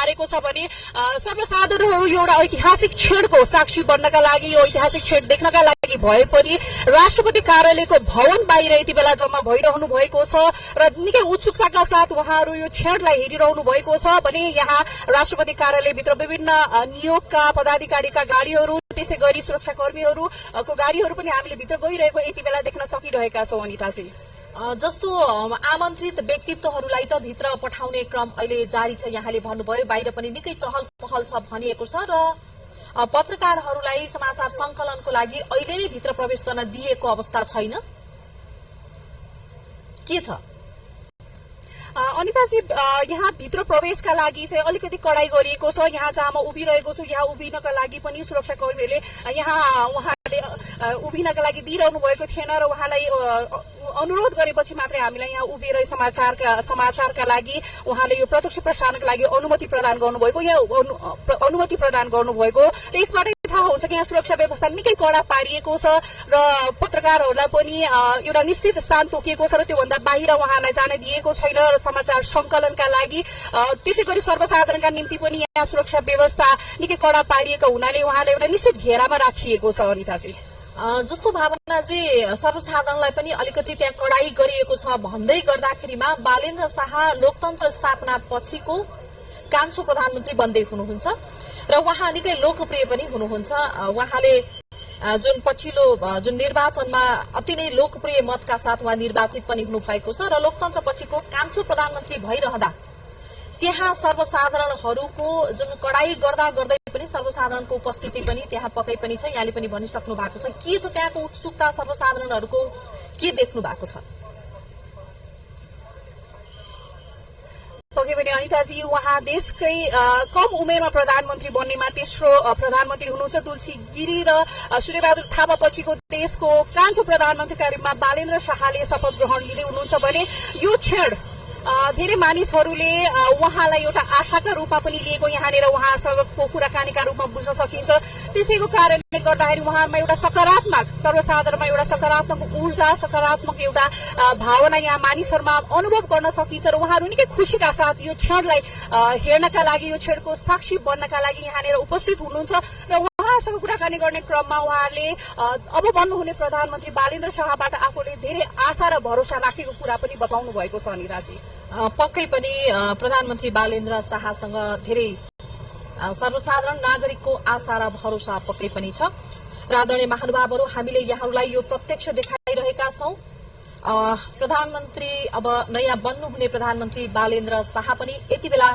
पारेको छ भने सर्वसाधारणहरू एउटा ऐतिहासिक क्षणको साक्षी बन्नका लागि यो ऐतिहासिक क्षण देख्नका लागि भए पनि राष्ट्रपति कार्यालयको भवन बाहिर यति बेला जम्मा भइरहनु भएको छ र निकै उत्सुकताका साथ उहाँहरू यो क्षणलाई हेरिरहनु भएको छ भने यहाँ राष्ट्रपति कार्यालयभित्र विभिन्न नियोगका पदाधिकारीका गाडीहरू त्यसै गरी सुरक्षाकर्मीहरूको गाडीहरू पनि हामीले भित्र गइरहेको यति बेला देख्न सकिरहेका छौं अनिताजी। जस्तो आमन्त्रित व्यक्तित्वहरूलाई त भित्र पठाउने क्रम अहिले जारी छ, यहाँले भन्नुभयो बाहिर पनि निकै चहल पहल छ भनिएको छ र पत्रकारहरूलाई समाचार संकलनको लागि अहिले नै भित्र प्रवेश गर्न दिएको अवस्था छैन, के छ? अनिताजी यहाँ भित्र प्रवेशका लागि चाहिँ अलिकति कडाई गरिएको छ। यहाँ जहाँ म उभिरहेको छु यहाँ उभिनका लागि पनि सुरक्षाकर्मीहरूले यहाँ उहाँले उभिनका लागि दिइरहनु भएको थिएन र उहाँलाई अनुरोध गरेपछि मात्रै हामीलाई यहाँ उभिएर समाचारका लागि उहाँले यो प्रत्यक्ष प्रसारणका लागि अनुमति प्रदान गर्नुभएको र यसबाट थाहा हुन्छ कि यहाँ सुरक्षा व्यवस्था निकै कडा पारिएको छ र पत्रकारहरूलाई पनि एउटा निश्चित स्थान तोकिएको छ र त्योभन्दा बाहिर उहाँलाई जान दिएको छैन र समाचार संकलनका लागि त्यसै गरी सर्वसाधारणका निम्ति पनि यहाँ सुरक्षा व्यवस्था निकै कडा पारिएको हुनाले उहाँलाई एउटा निश्चित घेरामा राखिएको छ अनिताजी। जस्तो भावनाजी सर्वसाधारणलाई पनि अलिकति त्यहाँ कडाई गरिएको छ भन्दै गर्दाखेरिमा बालेन्द्र शाह लोकतन्त्र स्थापना पछिको कान्छो प्रधानमन्त्री बन्दै हुनुहुन्छ र उहाँ निकै लोकप्रिय पनि हुनुहुन्छ। उहाँले जुन पछिल्लो जुन निर्वाचनमा अति नै लोकप्रिय मतका साथ उहाँ निर्वाचित पनि हुनुभएको छ र लोकतन्त्र पछिको कान्छो प्रधानमन्त्री भइरहँदा त्यहाँ सर्वसाधारणहरूको जुन कडाई गर्दा गर्दै पनि सर्वसाधारणको उपस्थिति पनि त्यहाँ पक्कै पनि छ, यहाँले पनि भनिसक्नु भएको छ। के छ त्यहाँको उत्सुकता सर्वसाधारणहरूको, के देख्नु भएको छ? पक्कै पनि अनिताजी उहाँ देशकै कम उमेरमा प्रधानमन्त्री बन्नेमा तेस्रो प्रधानमन्त्री हुनुहुन्छ। तुलसी गिरी र सूर्यबहादुर थापा पछिको देशको कान्छो प्रधानमन्त्रीका रूपमा बालेन्द्र शाहले शपथ ग्रहण लिँदै हुनुहुन्छ भने यो क्षण धेरै मानिसहरूले उहाँलाई एउटा आशाका रूपमा पनि लिएको यहाँनिर उहाँसँगको कुराकानीका रूपमा बुझ्न सकिन्छ। त्यसैको कारणले गर्दाखेरि उहाँमा एउटा सकारात्मक सर्वसाधारणमा एउटा सकारात्मक ऊर्जा सकारात्मक एउटा भावना यहाँ मानिसहरूमा अनुभव गर्न सकिन्छ र उहाँहरू निकै खुसीका साथ यो क्षणलाई हेर्नका लागि यो क्षणको साक्षी बन्नका लागि यहाँनिर उपस्थित हुनुहुन्छ र उहाँसँग कुराकानी गर्ने क्रममा उहाँहरूले अब बन्नुहुने प्रधानमन्त्री बालेन्द्र शाहबाट आफूले धेरै आशा र भरोसा राखेको कुरा पनि बताउनु भएको छ अनिताजी। पक्कै पनि प्रधानमन्त्री बालेन्द्र शाहसँग धेरै सर्वसाधारण नागरिकको आशा र भरोसा पक्कै पनि छ र आदरणीय महानुभावहरू हामीले यहाँहरूलाई यो प्रत्यक्ष देखाइरहेका छौं। प्रधानमन्त्री अब नयाँ बन्नुहुने प्रधानमन्त्री बालेन्द्र शाह पनि यति बेला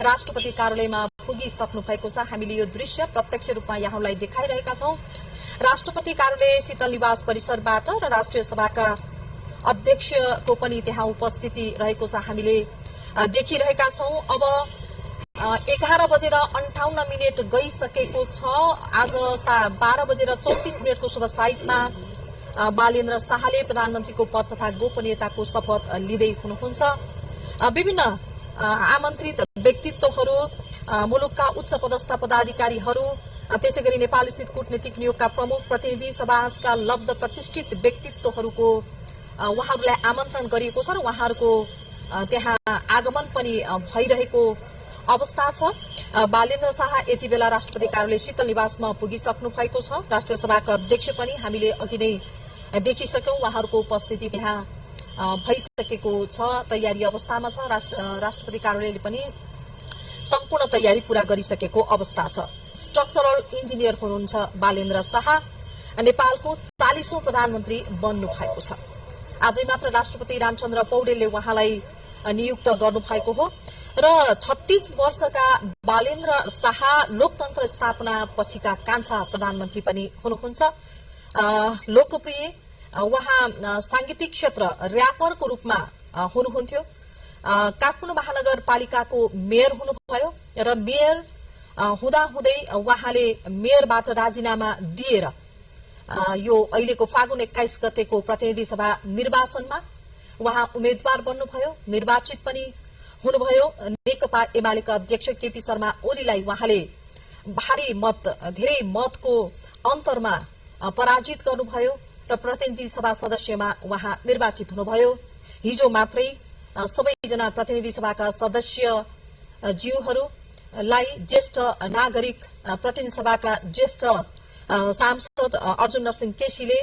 राष्ट्रपति कार्यालयमा पुगिसक्नु भएको छ। हामीले यो दृश्य प्रत्यक्ष रूपमा यहाँहरूलाई देखाइरहेका छौं। राष्ट्रपति कार्यालय शीतल निवास परिसरबाट र राष्ट्रिय सभाका अध्यक्षको पनि त्यहाँ उपस्थिति रहेको छ हामीले देखिरहेका छौं। अब 11:58 गइसकेको छ। आज 12:34 शुभ साइतमा बालेन्द्र शाहले प्रधानमन्त्रीको पद तथा गोपनीयताको शपथ लिँदै हुनुहुन्छ। विभिन्न आमन्त्रित व्यक्तित्वहरू, मुलुकका उच्च पदस्थ पदाधिकारीहरू, त्यसै गरी नेपाल स्थित कूटनीतिक नियोगका प्रमुख प्रतिनिधि सभाका लब्ध प्रतिष्ठित व्यक्तित्वहरूको उहाँहरूलाई आमन्त्रण गरिएको छ र उहाँहरूको त्यहाँ आगमन पनि भइरहेको अवस्था छ। बालेन्द्र शाह यति बेला राष्ट्रपति कार्यालय शीतल निवासमा पुगिसक्नु भएको छ। राष्ट्रिय सभाका अध्यक्ष पनि हामीले अघि नै देखिसक्यौं, उहाँहरूको उपस्थिति त्यहाँ भइसकेको छ, तयारी अवस्थामा छ। राष्ट्रपति कार्यालयले पनि सम्पूर्ण तयारी पूरा गरिसकेको अवस्था छ। स्ट्रक्चरल इन्जिनियर हुनुहुन्छ बालेन्द्र शाह, नेपालको 40औं प्रधानमन्त्री बन्नु भएको छ। आजै मात्र राष्ट्रपति रामचन्द्र पौडेलले उहाँलाई नियुक्त गर्नुभएको हो र 36 वर्षका बालेन्द्र शाह लोकतन्त्र स्थापना पछिका कान्छा प्रधानमन्त्री पनि हुनुहुन्छ। लोकप्रिय उहाँ सांगीतिक क्षेत्र र्यापरको रूपमा हुनुहुन्थ्यो। काठमाडौँ महानगरपालिकाको मेयर हुनुभयो र मेयर हुँदाहुँदै उहाँले मेयरबाट राजीनामा दिएर यो अहिलेको फागुन 21 गतेको प्रतिनिधि सभा निर्वाचनमा उहाँ उम्मेद्वार बन्नुभयो, निर्वाचित पनि हुनुभयो। नेकपा एमालेका अध्यक्ष केपी शर्मा ओलीलाई उहाँले भारी मत, धेरै मतको अन्तरमा पराजित गर्नुभयो र प्रतिनिधि सभा सदस्यमा उहाँ निर्वाचित हुनुभयो। हिजो मात्रै सबैजना प्रतिनिधि सभाका सदस्य ज्यूहरू लाई ज्येष्ठ नागरिक प्रतिनिधि सभाका ज्येष्ठ सांसद अर्जुन नरसिंह केसीले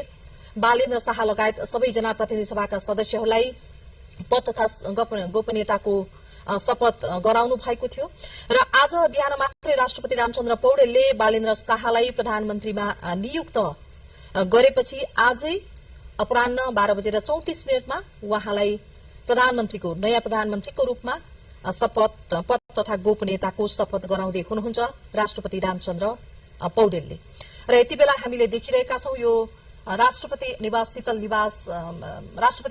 बालेन्द्र शाह लगायत सबैजना प्रतिनिधि सभाका सदस्यहरूलाई पद तथा गोपनीयताको शपथ गराउनु भएको थियो र आज बिहान मात्रै राष्ट्रपति रामचन्द्र पौडेलले बालेन्द्र शाहलाई प्रधानमन्त्रीमा नियुक्त गरेपछि आजै अपराह्न 12:34 उहाँलाई प्रधानमन्त्रीको नयाँ प्रधानमन्त्रीको रूपमा पद तथा गोपनीयताको शपथ गराउँदै हुनुहुन्छ राष्ट्रपति रामचन्द्र पौडेलले। र यति बेला हामीले देखिरहेका छौं यो राष्ट्रपति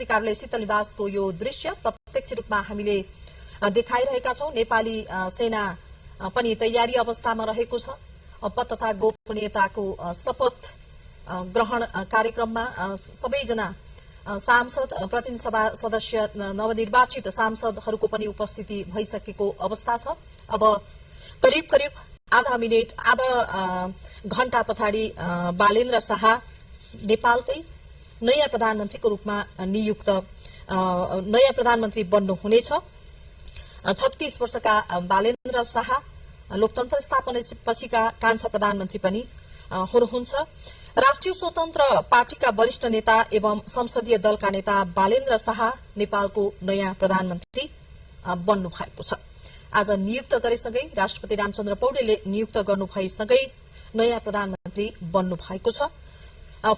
कार्यालय शीतल निवासको यो दृश्य प्रत्यक्ष रूपमा हामीले देखाइरहेका छौं। नेपाली सेना पनि तयारी अवस्थामा रहेको छ। पद तथा गोपनीयताको शपथ ग्रहण कार्यक्रममा सबैजना सांसद प्रतिनिधि सभा सदस्य नवनिर्वाचित सांसदहरूको पनि उपस्थिति भइसकेको अवस्था छ। अब करिब आधा घण्टा पछाडि बालेन्द्र शाह नेपालकै नयाँ प्रधानमन्त्रीको रूपमा नियुक्त नयाँ प्रधानमन्त्री बन्नुहुनेछ। 36 वर्षका बालेन्द्र शाह लोकतन्त्र स्थापनापछिका कान्छा प्रधानमन्त्री पनि हुनुहुन्छ। राष्ट्रिय स्वतन्त्र पार्टीका वरिष्ठ नेता एवं संसदीय दलका नेता बालेन्द्र शाह नेपालको नयाँ प्रधानमन्त्री बन्नु भएको छ। आज नियुक्त गरेसँगै राष्ट्रपति रामचन्द्र पौडेलले नियुक्त गर्नुभएसँगै नयाँ प्रधानमन्त्री बन्नु भएको छ।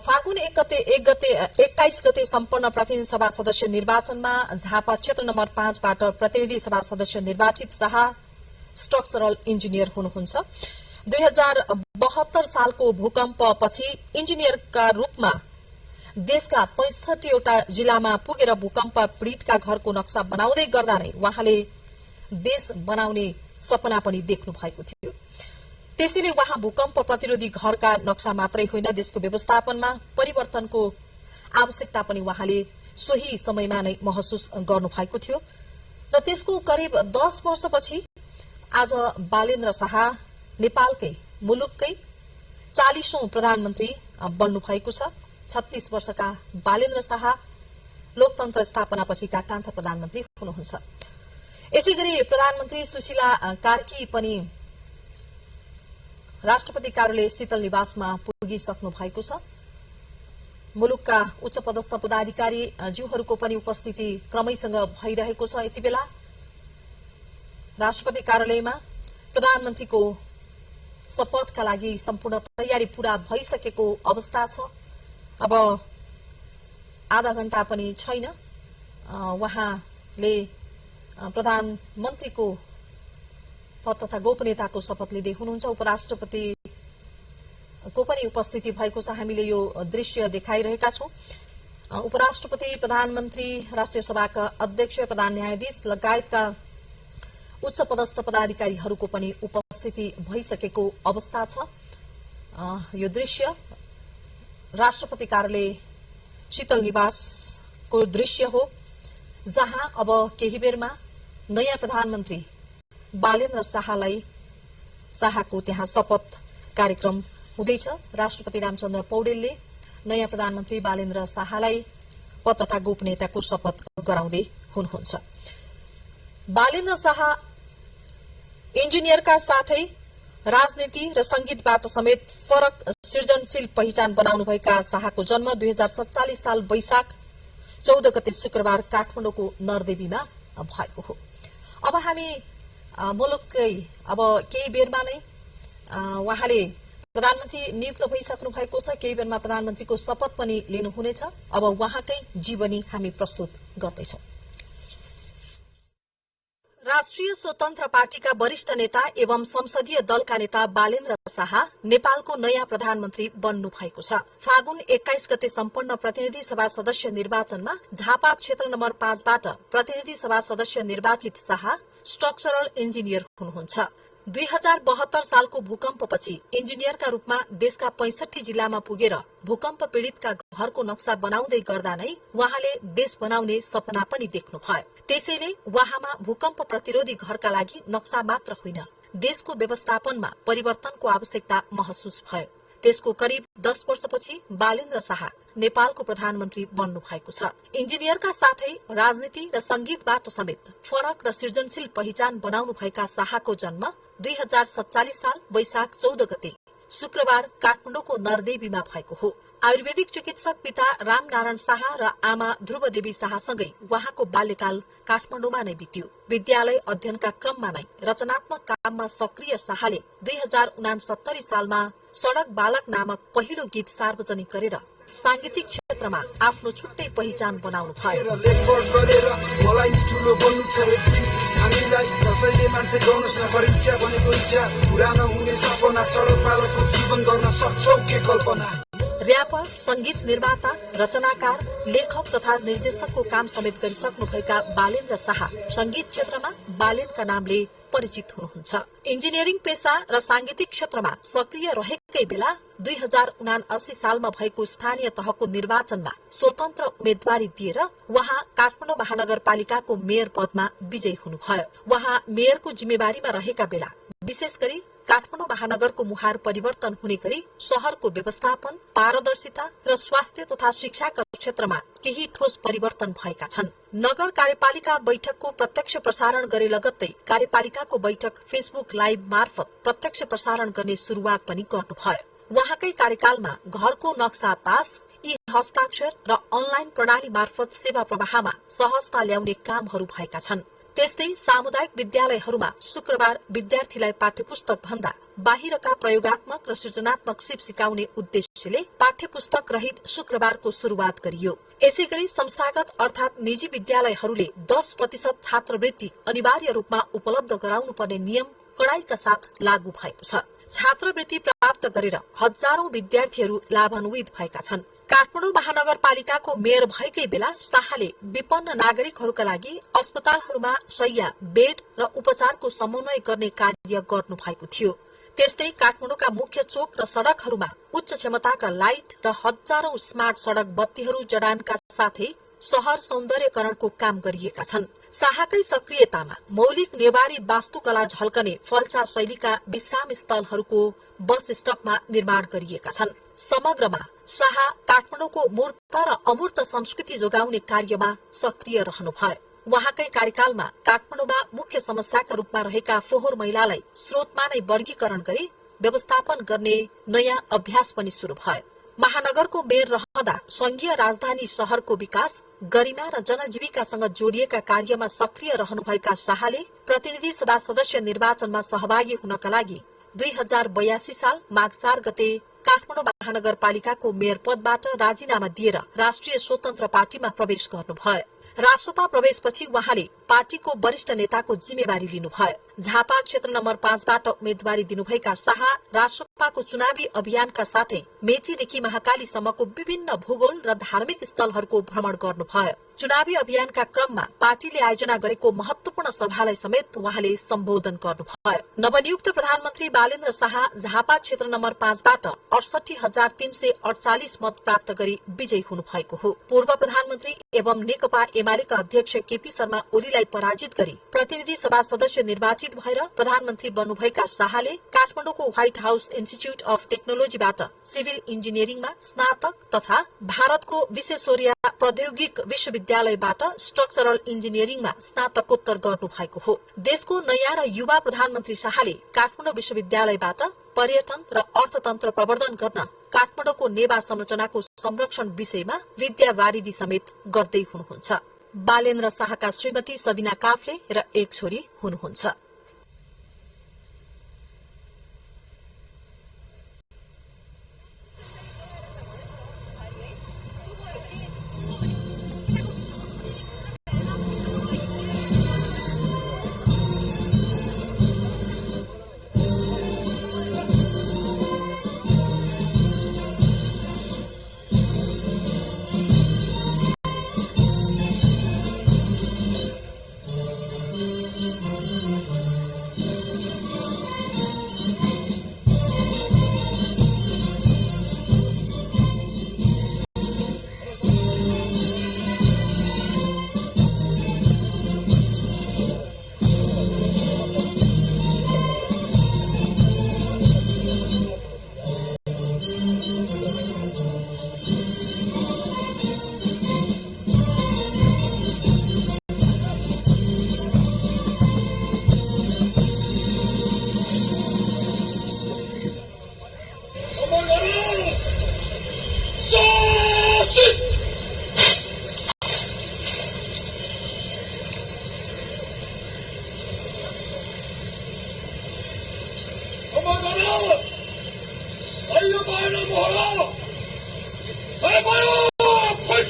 फागुन 21 गते सम्पन्न प्रतिनिधि सभा सदस्य निर्वाचनमा झापा क्षेत्र नम्बर 5 बाट प्रतिनिधि सभा सदस्य निर्वाचित शाह स्ट्रक्चरल इन्जिनियर हुनुहुन्छ। 2072 सालको भूकम्पपछि इन्जिनियरका रूपमा देशका 65 वटा जिल्लामा पुगेर भूकम्प पीड़ितका घरको नक्सा बनाउँदै गर्दा नै उहाँले देश बनाउने सपना पनि देख्नु भएको थियो। त्यसैले उहाँ भूकम्प प्रतिरोधी घरका नक्सा मात्रै होइन देशको व्यवस्थापनमा परिवर्तनको आवश्यकता पनि उहाँले सोही समयमा नै महसुस गर्नु भएको थियो र त्यसको करिब 10 वर्षपछि आज बालेन्द्र शाह नेपालकै मुलुककै 40औं प्रधानमन्त्री बन्नु भएको छ। 36 वर्षका बालेन्द्र शाह लोकतन्त्र स्थापनापछिका कान्छा प्रधानमन्त्री हुनुहुन्छ। यसैगरी प्रधानमन्त्री सुशीला कार्की पनि राष्ट्रपति कार्यालय शीतल निवासमा पुगिसक्नु भएको छ। मुलुकका उच्च पदस्थ पदाधिकारी ज्यूहरूको पनि उपस्थिति क्रमैसँग भइरहेको छ। यति बेला राष्ट्रपति कार्यालयमा प्रधानमन्त्रीको शपथका लागि सम्पूर्ण तयारी पूरा भइसकेको अवस्था छ। अब आधा घण्टा पनि छैन उहाँले प्रधानमन्त्रीको पद तथा गोपनीयताको शपथ लिँदै हुनुहुन्छ। उपराष्ट्रपतिको पनि उपस्थिति भएको छ। हामीले यो दृश्य देखाइरहेका छौं। उपराष्ट्रपति प्रधानमन्त्री राष्ट्रिय सभाका अध्यक्ष प्रधान न्यायाधीश लगायतका उच्च पदस्थ पदाधिकारीहरूको पनि उपस्थिति भइसकेको अवस्था छ। यो दृश्य राष्ट्रपति कार्यालय शीतल निवासको दृश्य हो, जहाँ अब केही बेरमा नयाँ प्रधानमन्त्री बालेन्द्र शाहको त्यहाँ शपथ कार्यक्रम हुँदैछ। राष्ट्रपति रामचन्द्र पौडेलले नयाँ प्रधानमन्त्री बालेन्द्र शाहलाई पद तथा गोपनीयताको शपथ गराउँदै हुनुहुन्छ। बालेन्द्र शाह इन्जिनियरका साथै राजनीति र संगीतबाट समेत फरक सृजनशील पहिचान बनाउनुभएका शाहको जन्म 2047 साल वैशाख 14 गते शुक्रबार काठमाडौँको नरदेवीमा भएको हो। अब हामी मुलुककै अब केही बेरमा नै उहाँले प्रधानमन्त्री नियुक्त भइसक्नु भएको छ। केही बेरमा प्रधानमन्त्रीको शपथ पनि लिनुहुनेछ। अब उहाँकै जीवनी हामी प्रस्तुत गर्दैछौं। राष्ट्रिय स्वतन्त्र पार्टीका वरिष्ठ नेता एवं संसदीय दलका नेता बालेन्द्र शाह नेपालको नयाँ प्रधानमन्त्री बन्नु भएको छ। फागुन 21 गते सम्पन्न प्रतिनिधि सभा सदस्य निर्वाचनमा झापा क्षेत्र नम्बर 5 बाट प्रतिनिधि सभा सदस्य निर्वाचित शाह स्ट्रक्चरल इन्जिनियर हुनुहुन्छ। 2072 सालको भूकम्पपछि इन्जिनियरका रूपमा देशका 65 जिल्लामा पुगेर भूकम्प पीड़ितका घरको नक्सा बनाउँदै गर्दा नै उहाँले देश बनाउने सपना पनि देख्नु भयो। त्यसैले उहाँमा भूकम्प प्रतिरोधी घरका लागि नक्सा मात्र होइन देशको व्यवस्थापनमा परिवर्तनको आवश्यकता महसुस भयो। त्यसको करिब 10 वर्षपछि बालेन्द्र शाह नेपालको प्रधानमन्त्री बन्नु भएको छ। इन्जिनियरका साथै राजनीति र संगीतबाट समेत फरक र सृजनशील पहिचान बनाउनु भएका शाहको जन्म 2047 साल वैशाख 14 गते शुक्रबार काठमाडौँको नरदेवीमा भएको हो। आयुर्वेदिक चिकित्सक पिता रामनारायण शाह र आमा ध्रुवदेवी शाहसँगै उहाँको बाल्यकाल काठमाडौँमा नै बित्यो। विद्यालय अध्ययनका क्रममा नै रचनात्मक काममा सक्रिय शाहले 2069 सालमा सडक बालक नामक पहिलो गीत सार्वजनिक गरेर सांगीतिक क्षेत्रमा आफ्नो छुट्टै पहिचान बनाउनु भयो। हामीलाई कसैले मान्छे गाउन परीक्षा भनेको इच्छा पूरा नहुने सपना सडक बालकको जीवन गर्न सक्छौ के कल्पना। र्यापर, संगीत निर्माता, रचनाकार, लेखक तथा निर्देशकको काम समेत गरिसक्नुभएका बालेन्द्र शाह संगीत क्षेत्रमा बालेनका नामले परिचित हुनुहुन्छ। इन्जिनियरिङ पेशा र सांगीतिक क्षेत्रमा सक्रिय रहेकै बेला 2079 सालमा भएको स्थानीय तहको निर्वाचनमा स्वतन्त्र उम्मेदवारी दिएर उहाँ काठमाडौँ महानगरपालिकाको मेयर पदमा विजयी हुनुभयो। उहाँ मेयरको जिम्मेवारीमा रहेका बेला विशेष गरी काठमाडौँ महानगरको मुहार परिवर्तन हुने गरी शहरको व्यवस्थापन, पारदर्शिता र स्वास्थ्य तथा शिक्षाका क्षेत्रमा केही ठोस परिवर्तन भएका छन्। नगर कार्यपालिका बैठकको प्रत्यक्ष प्रसारण गरे लगत्तै कार्यपालिकाको बैठक फेसबुक लाइभ मार्फत प्रत्यक्ष प्रसारण गर्ने शुरूआत पनि गर्नुभयो। उहाँकै कार्यकालमा घरको नक्सा पास, यी हस्ताक्षर र अनलाइन प्रणाली मार्फत सेवा प्रवाहमा सहजता ल्याउने कामहरू भएका छन्। त्यस्तै सामुदायिक विद्यालयहरूमा शुक्रबार विद्यार्थीलाई पाठ्यपुस्तक भन्दा बाहिरका प्रयोगात्मक र सृजनात्मक सिप सिकाउने उद्देश्यले पाठ्यपुस्तक रहित शुक्रबारको शुरूआत गरियो। यसैगरी संस्थागत अर्थात निजी विद्यालयहरूले 10% छात्रवृत्ति अनिवार्य रूपमा उपलब्ध गराउनु पर्ने नियम कडाईका साथ लागू भएको छ। छात्रवृत्ति प्राप्त गरेर हजारौं विद्यार्थीहरू लाभान्वित भएका छन्। काठमाडौँ महानगरपालिकाको मेयर भएकै बेला शाहले विपन्न नागरिकहरूका लागि अस्पतालहरूमा शय्या, बेड र उपचारको समन्वय गर्ने कार्य गर्नु भएको थियो। त्यस्तै काठमाडौँका मुख्य चोक र सड़कहरूमा उच्च क्षमताका लाइट र हजारौं स्मार्ट सड़क बत्तीहरू जडानका साथै शहर सौन्दर्यकरणको काम गरिएका छन्। शाहकै सक्रियतामा मौलिक नेवारी वास्तुकला झल्कने फलचा शैलीका विश्राम स्थलहरूको बस स्टपमा निर्माण गरिएका छन्। समग्रमा शाह काठमाडौँको मूर्त र अमूर्त संस्कृति जोगाउने कार्यमा सक्रिय रहनुभयो। उहाँकै कार्यकालमा काठमाडौँमा मुख्य समस्याका रूपमा रहेका फोहोर मैलालाई स्रोतमा नै वर्गीकरण गरी व्यवस्थापन गर्ने नयाँ अभ्यास पनि शुरू भयो। महानगरको मेयर रहँदा संघीय राजधानी शहरको विकास, गरिमा र जनजीविकासँग जोडिएका कार्यमा सक्रिय रहनुभएका शाहले प्रतिनिधि सभा सदस्य निर्वाचनमा सहभागी हुनका लागि 2082 साल माघ 4 गते काठमाडौँ महानगरपालिकाको मेयर पदबाट राजीनामा दिएर राष्ट्रिय स्वतन्त्र पार्टीमा प्रवेश गर्नुभयो। रासोपा प्रवेशपछि उहाँले पार्टीको वरिष्ठ नेताको जिम्मेवारी लिनुभयो। झापा क्षेत्र नम्बर 5 बाट उम्मेदवारी दिनुभएका शाह रासोपाको चुनावी अभियानका साथै मेचीदेखि महाकालीसम्मको विभिन्न भूगोल र धार्मिक स्थलहरूको भ्रमण गर्नुभयो। चुनावी अभियानका क्रममा पार्टीले आयोजना गरेको महत्वपूर्ण सभालाई समेत उहाँले सम्बोधन गर्नुभयो। नवनियुक्त प्रधानमन्त्री बालेन्द्र शाह झापा क्षेत्र नम्बर 5 बाट 68,348 मत प्राप्त गरी विजयी हुनु भएको हो। पूर्व प्रधानमन्त्री एवं नेकपा एमालेका अध्यक्ष केपी शर्मा ओलीलाई पराजित गरी प्रतिनिधि सभा सदस्य निर्वाचित भएर प्रधानमन्त्री बन्नुभएका शाहले काठमाडौँको व्हाइट हाउस इन्स्टिच्युट अफ टेक्नोलोजीबाट सिभिल इन्जिनियरिङमा स्नातक तथा भारतको विश्वेश्वरैया प्रौद्योगिक विश्वविद्यालयबाट स्ट्रक्चरल इन्जिनियरिङमा स्नातकोत्तर गर्नु भएको हो। देशको नयाँ र युवा प्रधानमन्त्री शाहले काठमाडौँ विश्वविद्यालयबाट पर्यटन र अर्थतन्त्र प्रवर्धन गर्न काठमाडौँको नेवा संरचनाको संरक्षण विषयमा विद्यावारिधि समेत गर्दै हुनुहुन्छ। बालेन्द्र शाहका श्रीमती सबिना काफ्ले र एक छोरी हुनुहुन्छ। अहिले भएन मोहरा अरे भयो फट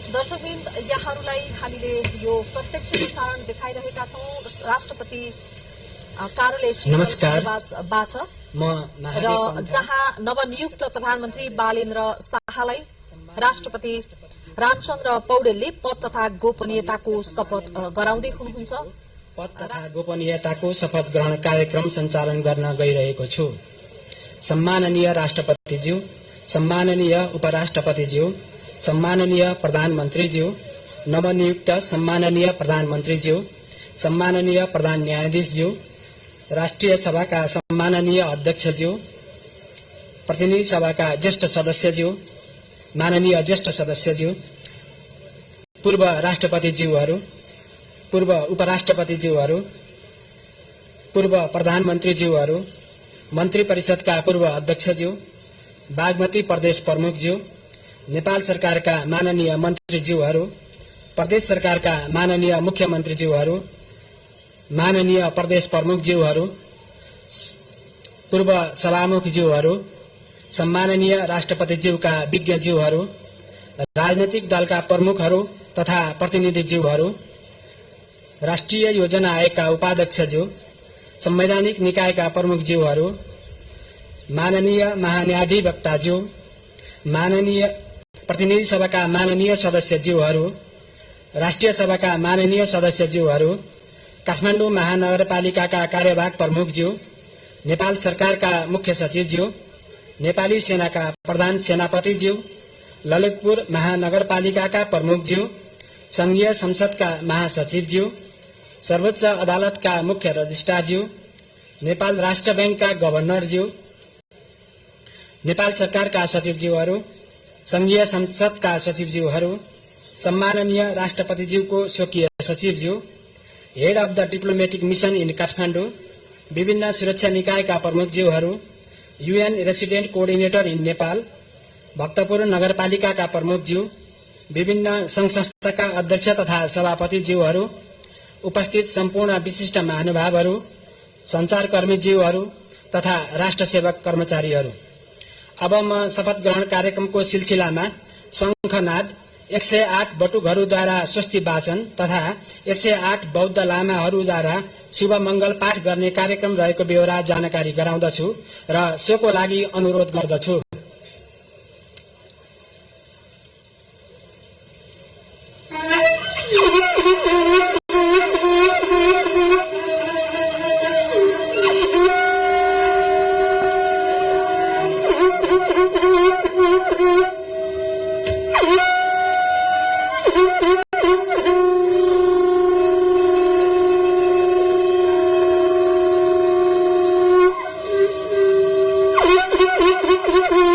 दर्शकवृन्द, यहाँहरूलाई हामीले यो प्रत्यक्ष प्रसारण देखाइरहेका छौं राष्ट्रपति कार्यालय निवासबाट र जहाँ नवनियुक्त प्रधानमन्त्री बालेन्द्र शाहलाई राष्ट्रपति रामचन्द्र पौडेलले पद तथा गोपनीयताको शपथ गराउँदै हुनुहुन्छ। पद तथा गोपनीयताको शपथ ग्रहण कार्यक्रम सञ्चालन गर्न गइरहेको छु। सम्माननीय राष्ट्रपतिज्यू, सम्माननीय उपराष्ट्रपतिज्यू, सम्माननीय प्रधानमन्त्रीज्यू, नवनियुक्त सम्माननीय प्रधानमन्त्रीज्यू, सम्माननीय प्रधान न्यायाधीशज्यू, राष्ट्रिय सभाका सम्माननीय अध्यक्षज्यू, प्रतिनिधि सभाका ज्येष्ठ सदस्यज्यू, माननीय ज्येष्ठ सदस्यज्यू, पूर्व राष्ट्रपतिज्यूहरू, पूर्व उपराष्ट्रपतिज्यूहरू, पूर्व प्रधानमन्त्रीज्यूहरू, मन्त्री परिषदका पूर्व अध्यक्षज्यू, बागमती प्रदेश प्रमुखज्यू, नेपाल सरकारका माननीय मन्त्रीज्यूहरू, प्रदेश सरकारका माननीय मुख्यमन्त्रीज्यूहरू, माननीय प्रदेश प्रमुखज्यूहरू, पूर्व सभामुखज्यूहरू, सम्माननीय राष्ट्रपतिज्यूका विज्ञज्यूहरू, राजनैतिक दलका प्रमुखहरू तथा प्रतिनिधिज्यूहरू, राष्ट्रिय योजना आयोगका उपाध्यक्षज्यू, संवैधानिक निकायका प्रमुखज्यूहरू, माननीय महान्यायाधिवक्ताज्यू, माननीय प्रतिनिधि सभाका माननीय सदस्यज्यूहरू, राष्ट्रिय सभाका माननीय सदस्यज्यूहरू, काठमाडौँ महानगरपालिकाका कार्यवाहक प्रमुखज्यू, नेपाल सरकारका मुख्य सचिवज्यू, नेपाली सेनाका प्रधान सेनापतिज्यू, ललितपुर महानगरपालिकाका प्रमुखज्यू, संघीय संसदका महासचिवज्यू, सर्वोच्च अदालतका मुख्य रजिस्ट्रारज्यू, नेपाल राष्ट्र बैंकका गभर्नरज्यू, नेपाल सरकारका सचिवज्यूहरू, संघीय संसदका सचिवज्यूहरू, सम्माननीय राष्ट्रपतिज्यूको स्वकीय सचिवज्यू, head of the diplomatic mission in Kathmandu, विभिन्न सुरक्षा निकायका प्रमुखज्यूहरू, UN resident coordinator in Nepal, Bhaktapur नगरपालिकाका प्रमुखज्यू, विभिन्न संघ संस्थाका अध्यक्ष तथा सभापतिज्यूहरू, उपस्थित सम्पूर्ण विशिष्ट महानुभावहरू, संचारकर्मीज्यूहरू तथा राष्ट्र सेवक कर्मचारीहरू। अब म शपथ ग्रहण कार्यक्रमको सिलसिलामा शंखनाद, 108 बटुकहरूद्वारा स्वस्ति वाचन तथा 108 बौद्ध लामाहरूद्वारा शुभ मंगल पाठ गर्ने कार्यक्रम रहेको बेहोरा जानकारी गराउँदछु र सोको लागि अनुरोध गर्दछु। Thank you.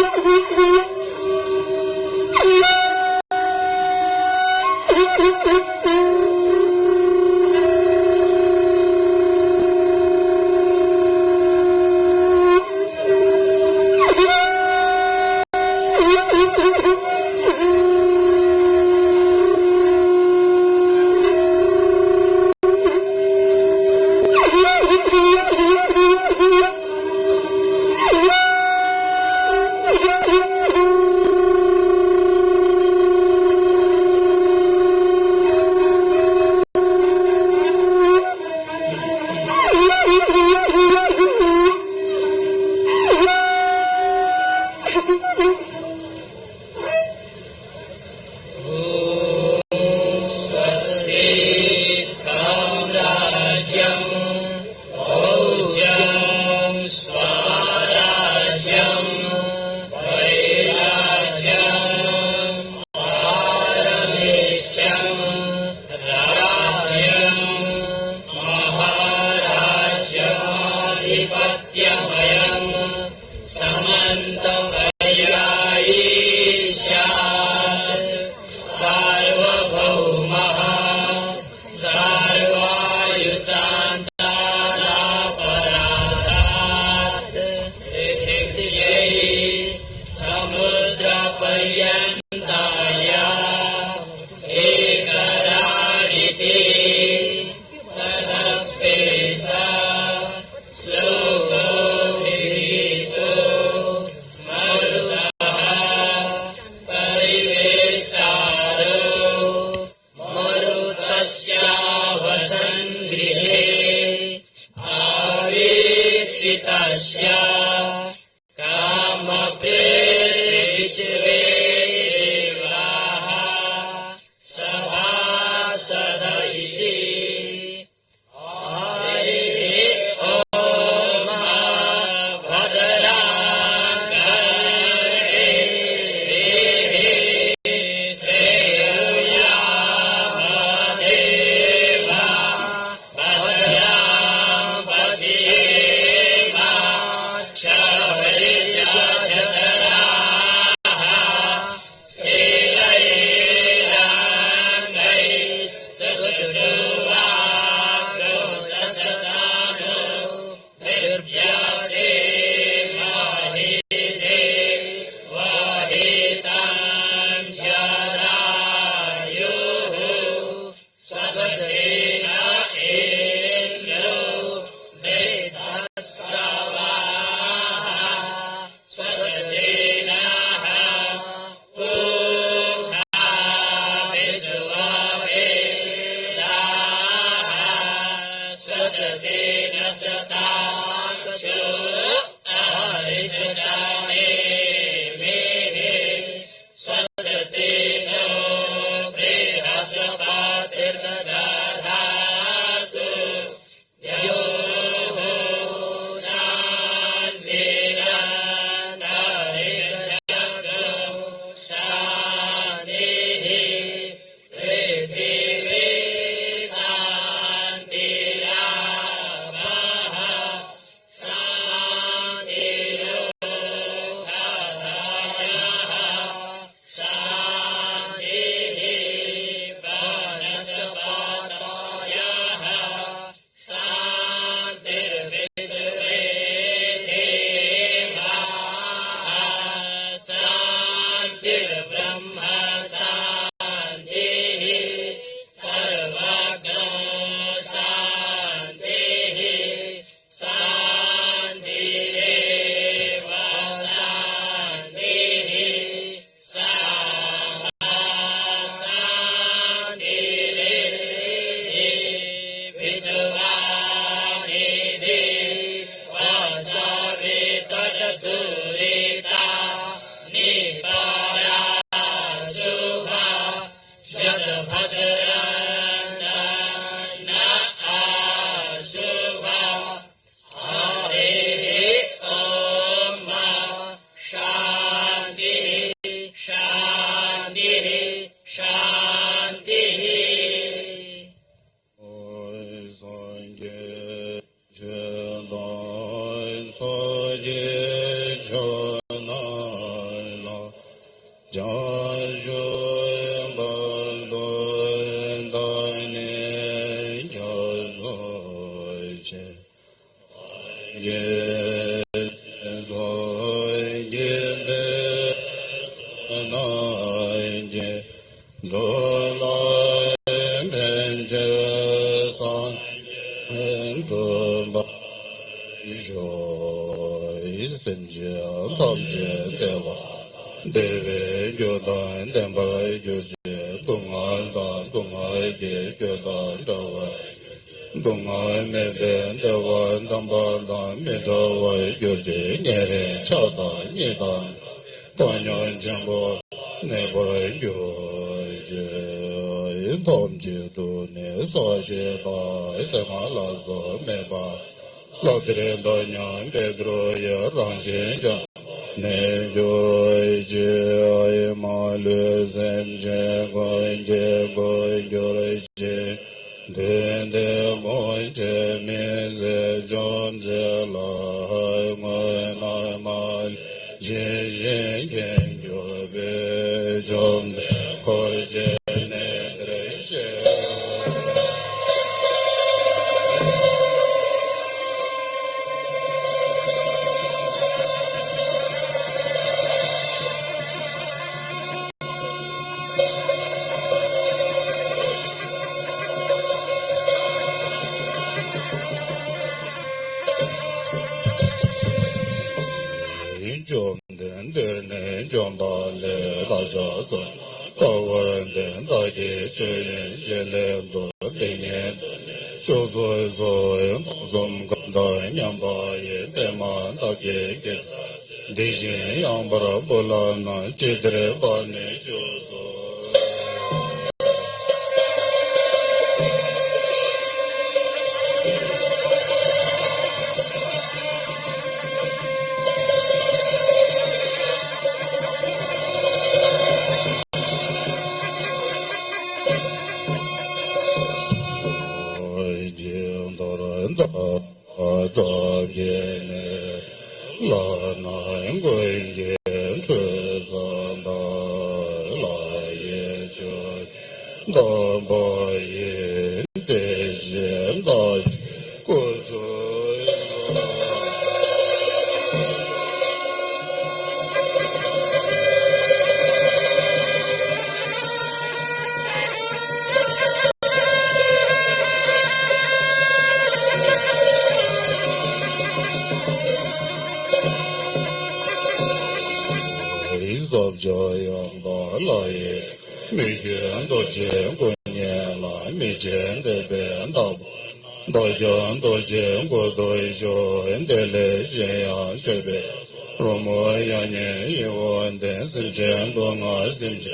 도전 도전 고도죠 엔델레 제야 제베 로모야네 이원데 심전 동아 심지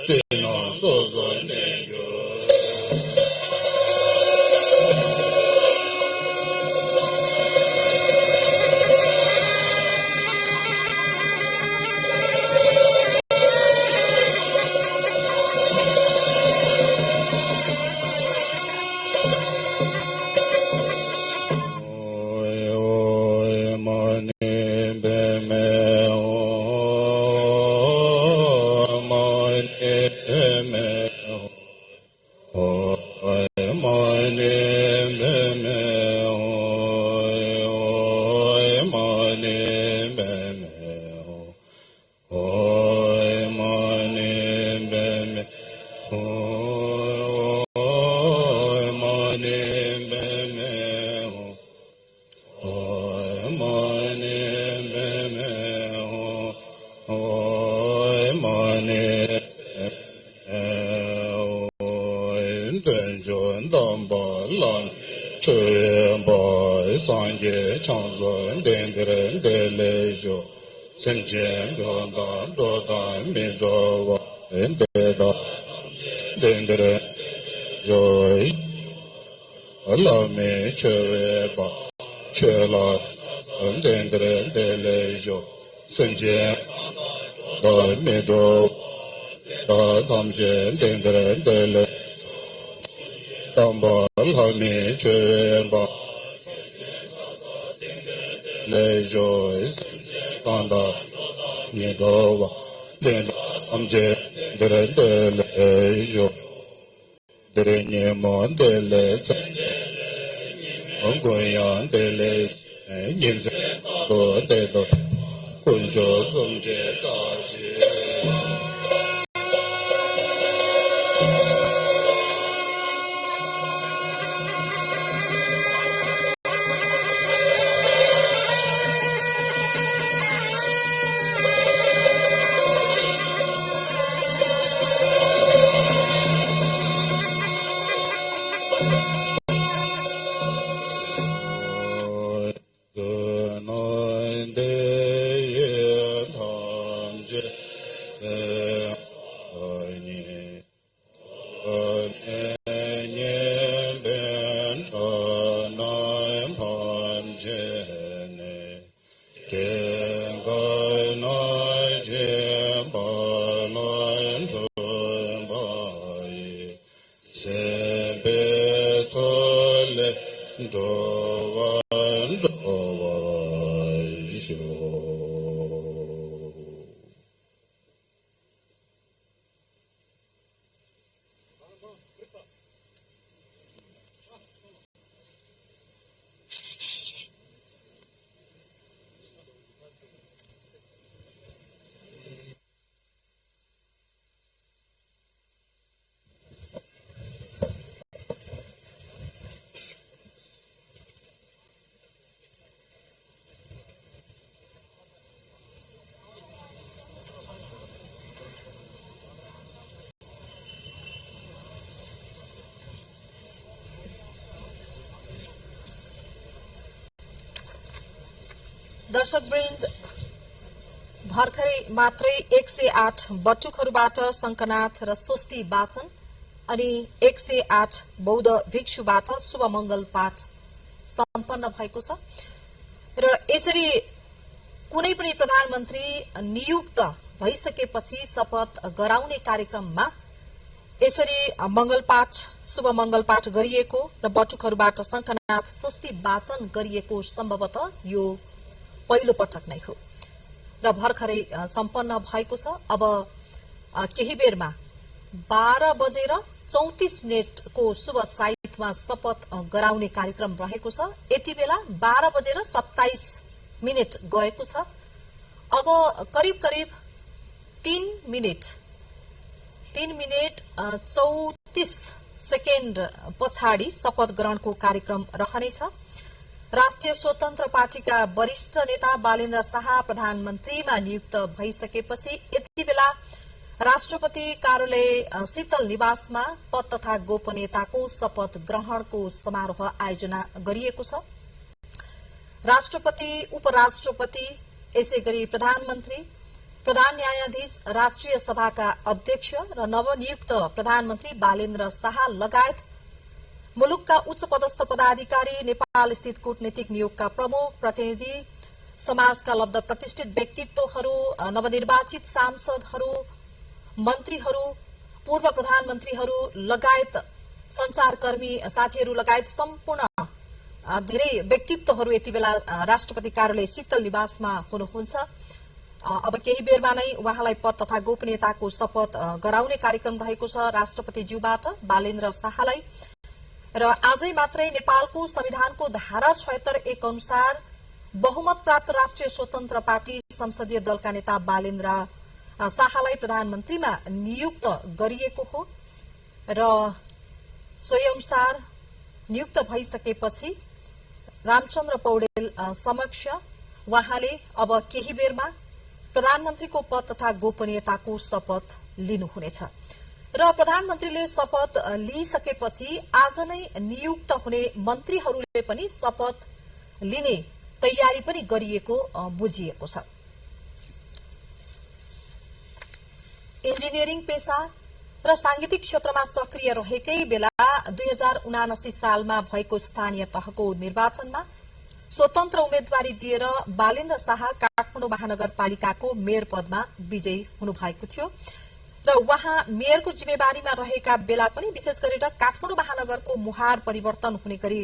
되나 소소네요 दर्शकवृन्द भर्खरै मात्रै 108 बटुकहरूबाट शङ्कनाथ र स्वस्ति वाचन अनि 108 बौद्ध भिक्षुबाट शुभ मङ्गल पाठ सम्पन्न भएको छ र यसरी कुनै पनि प्रधानमन्त्री नियुक्त भइसकेपछि शपथ गराउने कार्यक्रममा यसरी शुभ मङ्गल पाठ गरिएको र बटुकहरूबाट शङ्कनाथ स्वस्ति वाचन गरिएको सम्भवतः यो पहिलो पटक नै हो र भर्खरै सम्पन्न भएको छ। अब केही बेरमा 12:34 को शुभ साइतमा शपथ गराउने कार्यक्रम रहेको छ। यति बेला 12:27 गएको छ। अब करिब 3 मिनेट 34 सेकेन्ड पछाडि शपथ ग्रहणको कार्यक्रम रहनेछ। राष्ट्रिय स्वतन्त्र पार्टीका वरिष्ठ नेता बालेन्द्र शाह प्रधानमन्त्रीमा नियुक्त भइसकेपछि यति बेला राष्ट्रपति कार्यालय शीतल निवासमा पद तथा गोपनीयताको शपथ ग्रहणको समारोह आयोजना गरिएको छ। राष्ट्रपति, उपराष्ट्रपति, यसैगरी प्रधानमन्त्री, प्रधान न्यायाधीश, राष्ट्रिय सभाका अध्यक्ष र नवनियुक्त प्रधानमन्त्री बालेन्द्र शाह लगायत मुलुकका उच्च पदस्थ पदाधिकारी, नेपाल स्थित कूटनीतिक नियोगका प्रमुख प्रतिनिधि, समाजका लब्ध प्रतिष्ठित व्यक्तित्वहरू, नवनिर्वाचित सांसदहरू, मन्त्रीहरू, पूर्व प्रधानमन्त्रीहरू लगायत संचारकर्मी साथीहरू लगायत सम्पूर्ण धेरै व्यक्तित्वहरू यति बेला राष्ट्रपति कार्यालय शीतल निवासमा हुनुहुन्छ। अब केही बेरमा नै उहाँलाई पद तथा गोपनीयताको शपथ गराउने कार्यक्रम रहेको छ राष्ट्रपतिज्यूबाट बालेन्द्र शाहलाई। र आजै मात्रै नेपालको संविधानको धारा 76(1) अनुसार बहुमत प्राप्त राष्ट्रिय स्वतन्त्र पार्टी संसदीय दलका नेता बालेन्द्र शाहलाई प्रधानमन्त्रीमा नियुक्त गरिएको हो र सोही अनुसार नियुक्त भइसकेपछि रामचन्द्र पौडेल समक्ष उहाँले अब केही बेरमा प्रधानमन्त्रीको पद तथा गोपनीयताको शपथ लिनुहुनेछ र प्रधानमन्त्रीले शपथ लिइसकेपछि आज नै नियुक्त हुने मन्त्रीहरूले पनि शपथ लिने तयारी पनि गरिएको बुझिएको छ। इन्जिनियरिङ पेशा र सांगीतिक क्षेत्रमा सक्रिय रहेकै बेला 2079 सालमा भएको स्थानीय तहको निर्वाचनमा स्वतन्त्र उम्मेद्वारी दिएर बालेन्द्र शाह काठमाडौँ महानगरपालिकाको मेयर पदमा विजयी हुनुभएको थियो र उहाँ मेयरको जिम्मेवारीमा रहेका बेला पनि विशेष गरेर काठमाडौँ महानगरको मुहार परिवर्तन हुने गरी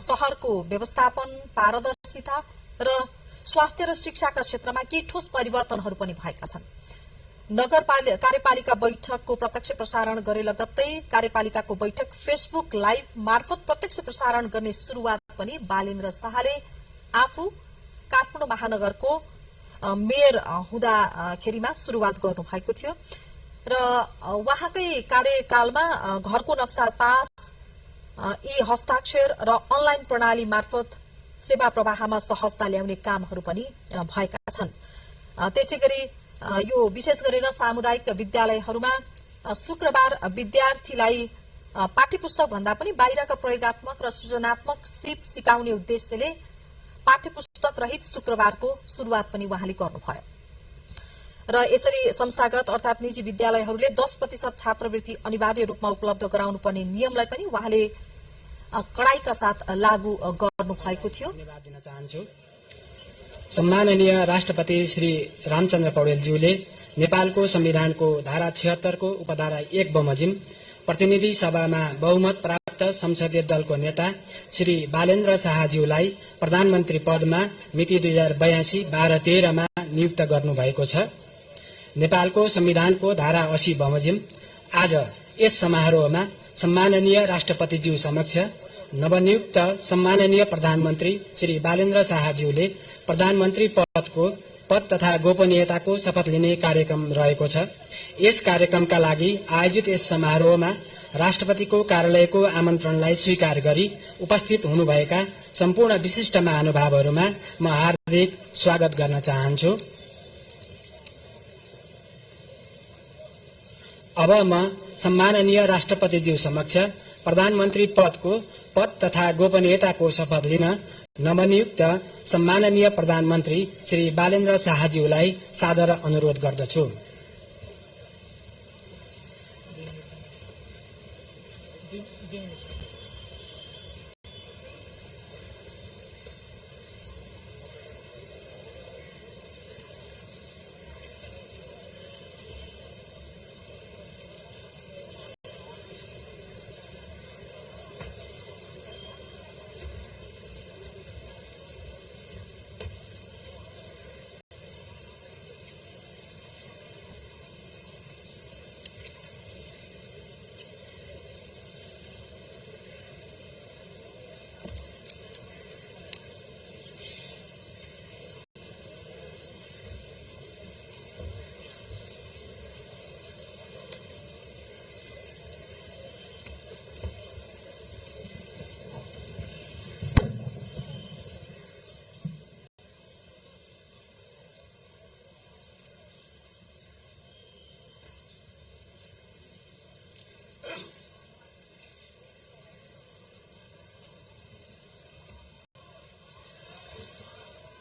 शहरको व्यवस्थापन, पारदर्शिता र स्वास्थ्य र शिक्षाका क्षेत्रमा केही ठोस परिवर्तनहरू पनि भएका छन्। कार्यपालिका बैठकको प्रत्यक्ष प्रसारण गरे लगत्तै कार्यपालिकाको बैठक फेसबुक लाइभ मार्फत प्रत्यक्ष प्रसारण गर्ने शुरूआत पनि बालेन्द्र शाहले आफू काठमाडौँ महानगरको मेयर हुँदाखेरिमा शुरूआत गर्नुभएको थियो र उहाँकै कार्यकालमा घरको नक्सा पास, यी हस्ताक्षर र अनलाइन प्रणाली मार्फत सेवा प्रवाहमा सहजता ल्याउने कामहरू पनि भएका छन्। त्यसैगरी यो विशेष गरेर सामुदायिक विद्यालयहरूमा शुक्रबार विद्यार्थीलाई पाठ्यपुस्तक भन्दा पनि बाहिरका प्रयोगात्मक र सृजनात्मक सिप सिकाउने उद्देश्यले पाठ्यपुस्तक रहित शुक्रबारको शुरूआत पनि उहाँले गर्नुभयो र यसरी संस्थागत अर्थात निजी विद्यालयहरूले 10% छात्रवृत्ति अनिवार्य रूपमा उपलब्ध गराउनु पर्ने नियमलाई पनि उहाँले कडाइका साथ लागू गर्नु भएको थियो। धन्यवाद दिन चाहन्छु। सम्माननीय राष्ट्रपति श्री रामचन्द्र पौडेलज्यूले नेपालको संविधानको धारा 76 को उपधारा 1 बमोजिम प्रतिनिधि सभामा बहुमत प्राप्त संसदीय दलको नेता श्री बालेन्द्र शाहज्यूलाई प्रधानमन्त्री पदमा मिति 2082-12-13 मा नियुक्त गर्नुभएको छ। नेपालको संविधानको धारा 80 बमोजिम आज यस समारोहमा सम्माननीय राष्ट्रपतिज्यू समक्ष नवनियुक्त सम्माननीय प्रधानमन्त्री श्री बालेन्द्र शाहज्यूले प्रधानमन्त्री पद तथा गोपनीयताको शपथ लिने कार्यक्रम रहेको छ। यस कार्यक्रमका लागि आयोजित यस समारोहमा राष्ट्रपतिको कार्यालयको आमन्त्रणलाई स्वीकार गरी उपस्थित हुनुभएका सम्पूर्ण विशिष्ट महानुभावहरूमा म हार्दिक स्वागत गर्न चाहन्छु। अब म सम्माननीय राष्ट्रपतिज्यू समक्ष प्रधानमन्त्री पद तथा गोपनीयताको शपथ लिन नवनियुक्त सम्माननीय प्रधानमन्त्री श्री बालेन्द्र शाहज्यूलाई सादर अनुरोध गर्दछु।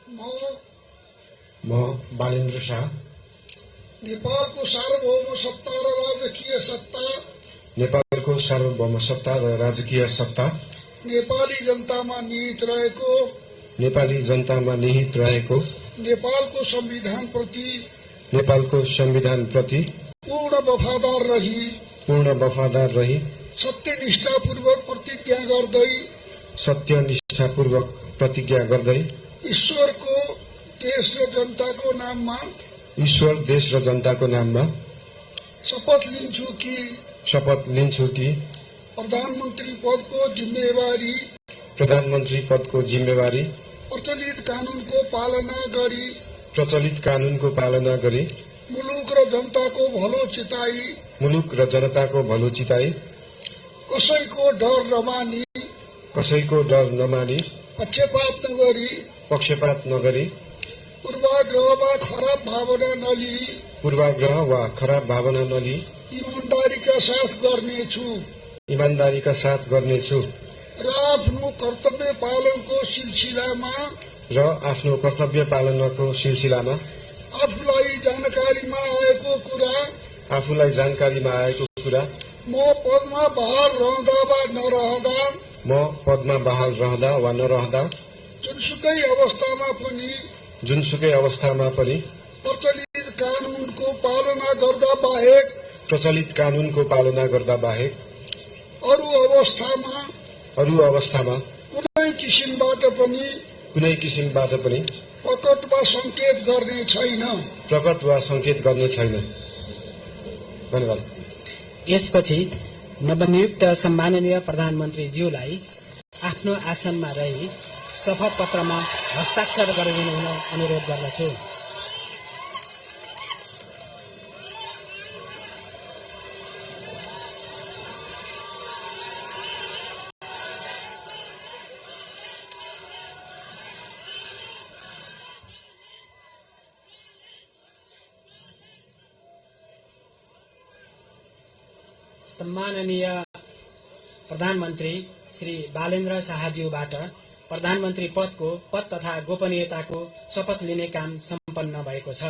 म बालेन्द्र शाह नेपालको सार्वभौम सत्ता र राजकीय सत्ता नेपालको सार्वभौम सत्ता र राजकीय सत्ता नेपाली जनतामा निहित रहेको नेपाली जनतामा निहित रहेको नेपालको संविधान प्रति पूर्ण वफादार रही सत्यनिष्ठापूर्वक प्रतिज्ञा गर्दै ईश्वर देश र जनताको नाममा शपथ लिन्छु कि प्रधानमन्त्री पदको जिम्मेवारी प्रचलित कानूनको पालना गरी मुलुक र जनताको भलो चिताई कसैको डर नमानी पक्षपात नगरी पूर्वाग्रह वा खराब भावना नलिई ईमानदारीका साथ गर्नेछु र आफ्नो कर्तव्य पालनको सिलसिलामा आफूलाई जानकारीमा आएको कुरा म पदमा बहाल रहँदा वा नरहँदा जुनसुकै अवस्थामा पनि प्रचलित कानूनको पालना गर्दा बाहेक अरू अवस्थामा कुनै किसिमबाट पनि प्रकट वा संकेत गर्ने छैन। धन्यवाद। यसपछि नवनियुक्त सम्माननीय प्रधानमन्त्रीज्यूलाई आफ्नो आसनमा रही शपथ पत्रमा हस्ताक्षर गरिदिनु हुन अनुरोध गर्दछु। सम्माननीय प्रधानमन्त्री श्री बालेन्द्र शाहज्यूबाट प्रधानमन्त्री पदको पद तथा गोपनीयताको शपथ लिने काम सम्पन्न भएको छ।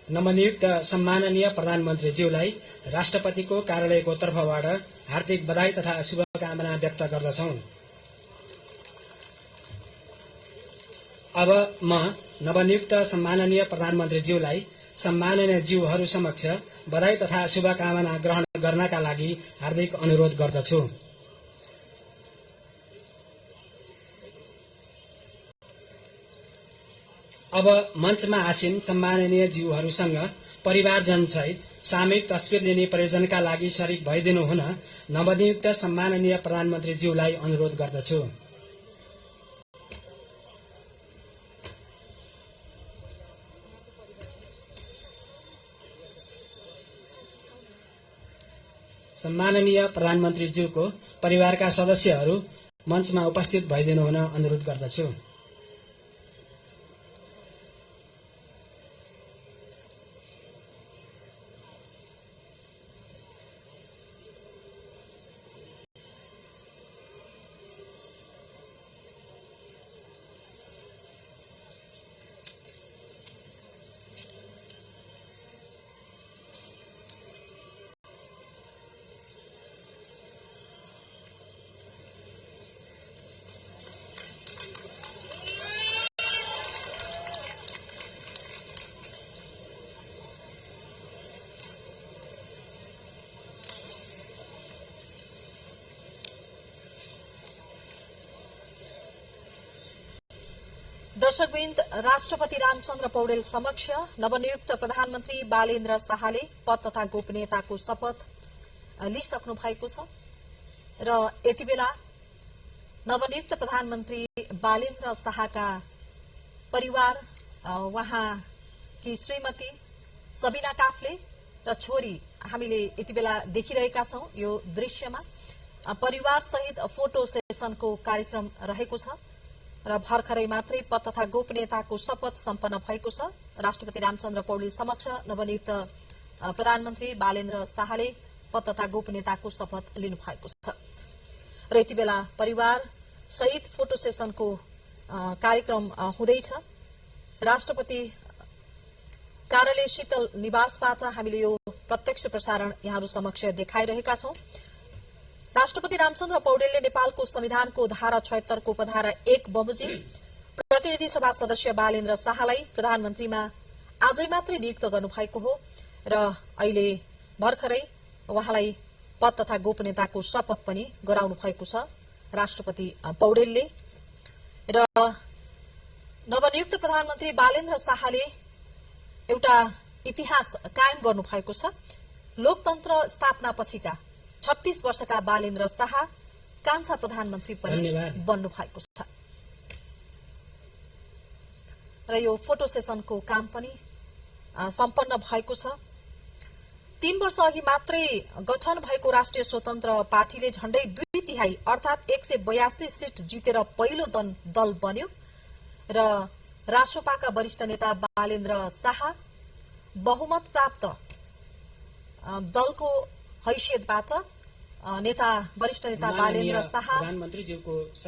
नवनियुक्त सम्माननीय प्रधानमन्त्रीज्यूलाई राष्ट्रपतिको कार्यालयको तर्फबाट हार्दिक बधाई तथा शुभकामना व्यक्त गर्दछौं। अब म नवनियुक्त सम्माननीय प्रधानमन्त्रीज्यूलाई सम्माननीय ज्यूहरू समक्ष बधाई तथा शुभकामना ग्रहण गर्नका लागि हार्दिक अनुरोध गर्दछु। अब मञ्चमा आसीन सम्माननीय ज्यूहरूसँग परिवारजनसहित सामूहिक तस्विर लिने प्रयोजनका लागि शरीक भइदिनु हुन नवनियुक्त सम्माननीय प्रधानमन्त्रीज्यूलाई अनुरोध गर्दछु। सम्माननीय प्रधानमन्त्रीज्यूको परिवारका सदस्यहरू मञ्चमा उपस्थित भइदिनु हुन अनुरोध गर्दछु। दर्शकवृन्द, राष्ट्रपति रामचन्द्र पौडेल समक्ष नवनियुक्त प्रधानमन्त्री बालेन्द्र शाहले पद तथा गोपनीयताको शपथ लिइसक्नु भएको छ र यति बेला नवनियुक्त प्रधानमन्त्री बालेन्द्र शाहका परिवार, उहाँकी श्रीमती सबिना काफ्ले र छोरी हामीले यति बेला देखिरहेका छौं। यो दृश्यमा परिवार सहित फोटो सेसनको कार्यक्रम रहेको छ र भर्खरै मात्रै पद तथा गोपनीयताको शपथ सम्पन्न भएको छ। राष्ट्रपति रामचन्द्र पौडेल समक्ष नवनियुक्त प्रधानमन्त्री बालेन्द्र शाहले पद तथा गोपनीयताको शपथ लिनु भएको छ र यति बेला परिवार सहित फोटो सेसनको कार्यक्रम हुँदैछ। राष्ट्रपति कार्यालय शीतल निवासबाट हामीले यो प्रत्यक्ष प्रसारण यहाँहरू समक्ष देखाइरहेका छौं। राष्ट्रपति रामचन्द्र पौडेलले नेपालको संविधानको धारा 76 को उपधारा 1 बमोजिम प्रतिनिधि सभा सदस्य बालेन्द्र शाहलाई प्रधानमन्त्रीमा आजै मात्रै नियुक्त गर्नुभएको हो र अहिले भर्खरै उहाँलाई पद तथा गोपनीयताको शपथ पनि गराउनु भएको छ राष्ट्रपति पौडेलले। र नवनियुक्त प्रधानमन्त्री बालेन्द्र शाहले एउटा इतिहास कायम गर्नु भएको छ। लोकतन्त्र स्थापना पछिका 36 वर्षका बालेन्द्र शाह कान्छा प्रधानमन्त्री पनि बन्नु भएको छ र यो फोटो सेसनको काम पनि सम्पन्न भएको छ। 3 वर्ष अघि मात्रै गठन भएको राष्ट्रिय स्वतन्त्र पार्टीले झण्डै 2/3 अर्थात 182 सीट जितेर पहिलो दल बन्यो र राष्ट्रपाका वरिष्ठ नेता बालेन्द्र शाह बहुमत प्राप्त दलको हैसियतबाट वरिष्ठ नेता बालेन्द्र शाह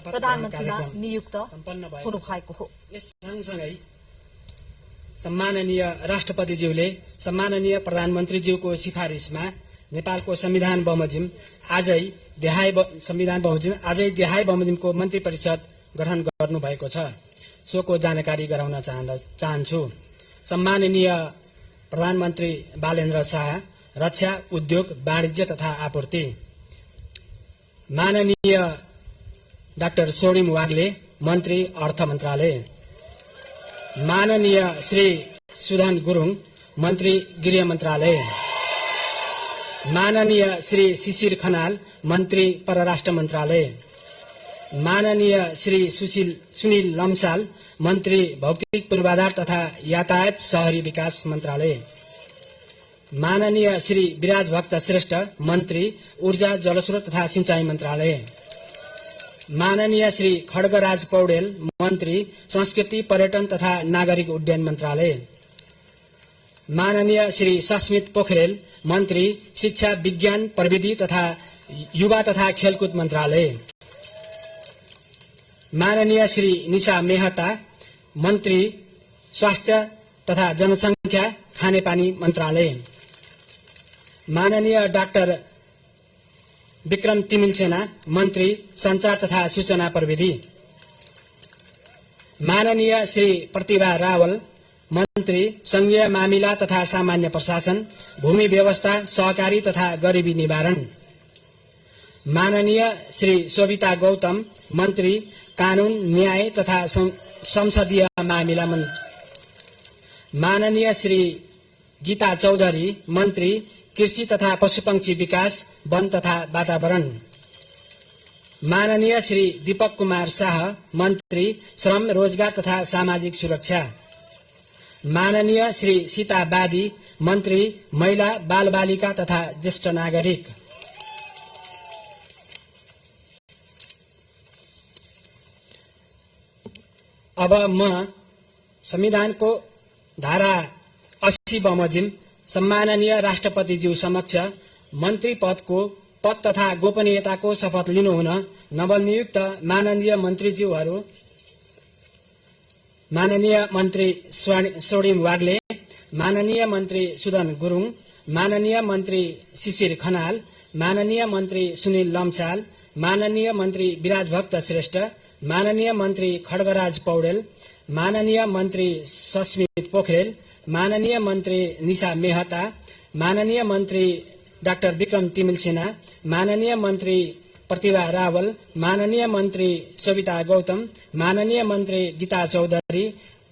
प्रधानमन्त्रीमा नियुक्त हुनु भएको हो। यस सँगसँगै सम्माननीय राष्ट्रपतिज्यूले सम्माननीय प्रधानमन्त्रीज्यूको सिफारिसमा नेपालको संविधान बमोजिम आजै देहाय बमोजिमको मन्त्री परिषद गठन गर्नु भएको छ। सोको जानकारी गराउन चाहन्छु। सम्माननीय प्रधानमन्त्री बालेन्द्र शाह रक्षा, उद्योग, वाणिज्य तथा आपूर्ति, माननीय डाक्टर सोडिम वाग्ले मन्त्री अर्थ मन्त्रालय, माननीय श्री सुधन गुरुङ मन्त्री गृह मन्त्रालय, माननीय श्री शिशिर खनाल मन्त्री परराष्ट्र मन्त्रालय, माननीय श्री सुनिल लम्साल मन्त्री भौतिक पूर्वाधार तथा यातायात शहरी विकास मन्त्रालय, माननीय श्री विराज भक्त श्रेष्ठ मन्त्री ऊर्जा जलस्रोत तथा सिंचाई मन्त्रालय, माननीय श्री खड्गराज पौडेल मन्त्री संस्कृति पर्यटन तथा नागरिक उड्डयन मन्त्रालय, माननीय श्री सस्मित पोखरेल मन्त्री शिक्षा विज्ञान प्रविधि तथा युवा तथा खेलकुद मन्त्रालय, माननीय श्री निशा मेहता मन्त्री स्वास्थ्य तथा जनसंख्या खानेपानी मन्त्रालय, माननीय डाक्टर विक्रम तिमिलसेना मन्त्री संचार तथा सूचना प्रविधि, माननीय श्री प्रतिभा रावल मन्त्री संघीय मामिला तथा सामान्य प्रशासन, भूमि व्यवस्था, सहकारी तथा गरिबी निवारण, माननीय श्री शोभिता गौतम मन्त्री कानून न्याय तथा संसदीय मामिला, माननीय श्री गीता चौधरी मन्त्री कृषि तथा पशुपक्षी विकास, वन तथा वातावरण, माननीय श्री दीपक कुमार शाह मन्त्री श्रम, रोजगार तथा सामाजिक सुरक्षा, माननीय श्री सीता बादी मन्त्री महिला, बाल बालिका तथा ज्येष्ठ नागरिक, अब म संविधानको धारा 80 बमोजिम सम्माननीय राष्ट्रपतिज्यू समक्ष मन्त्री पदको पद तथा गोपनीयताको शपथ लिनुहुन नवनियुक्त माननीय मन्त्रीज्यूहरू माननीय मन्त्री सोडिम वाग्ले, माननीय मन्त्री सुधन गुरुङ, माननीय मन्त्री शिशिर खनाल, माननीय मन्त्री सुनिल लम्साल, माननीय मन्त्री विराज भक्त श्रेष्ठ, माननीय मन्त्री खड्गराज पौडेल, माननीय मन्त्री सस्मित पोखरेल, माननीय मन्त्री निशा मेहता, माननीय मन्त्री डाक्टर विक्रम तिमिलसेना, माननीय मन्त्री प्रतिभा रावल, माननीय मन्त्री सविता गौतम, माननीय मन्त्री गीता चौधरी,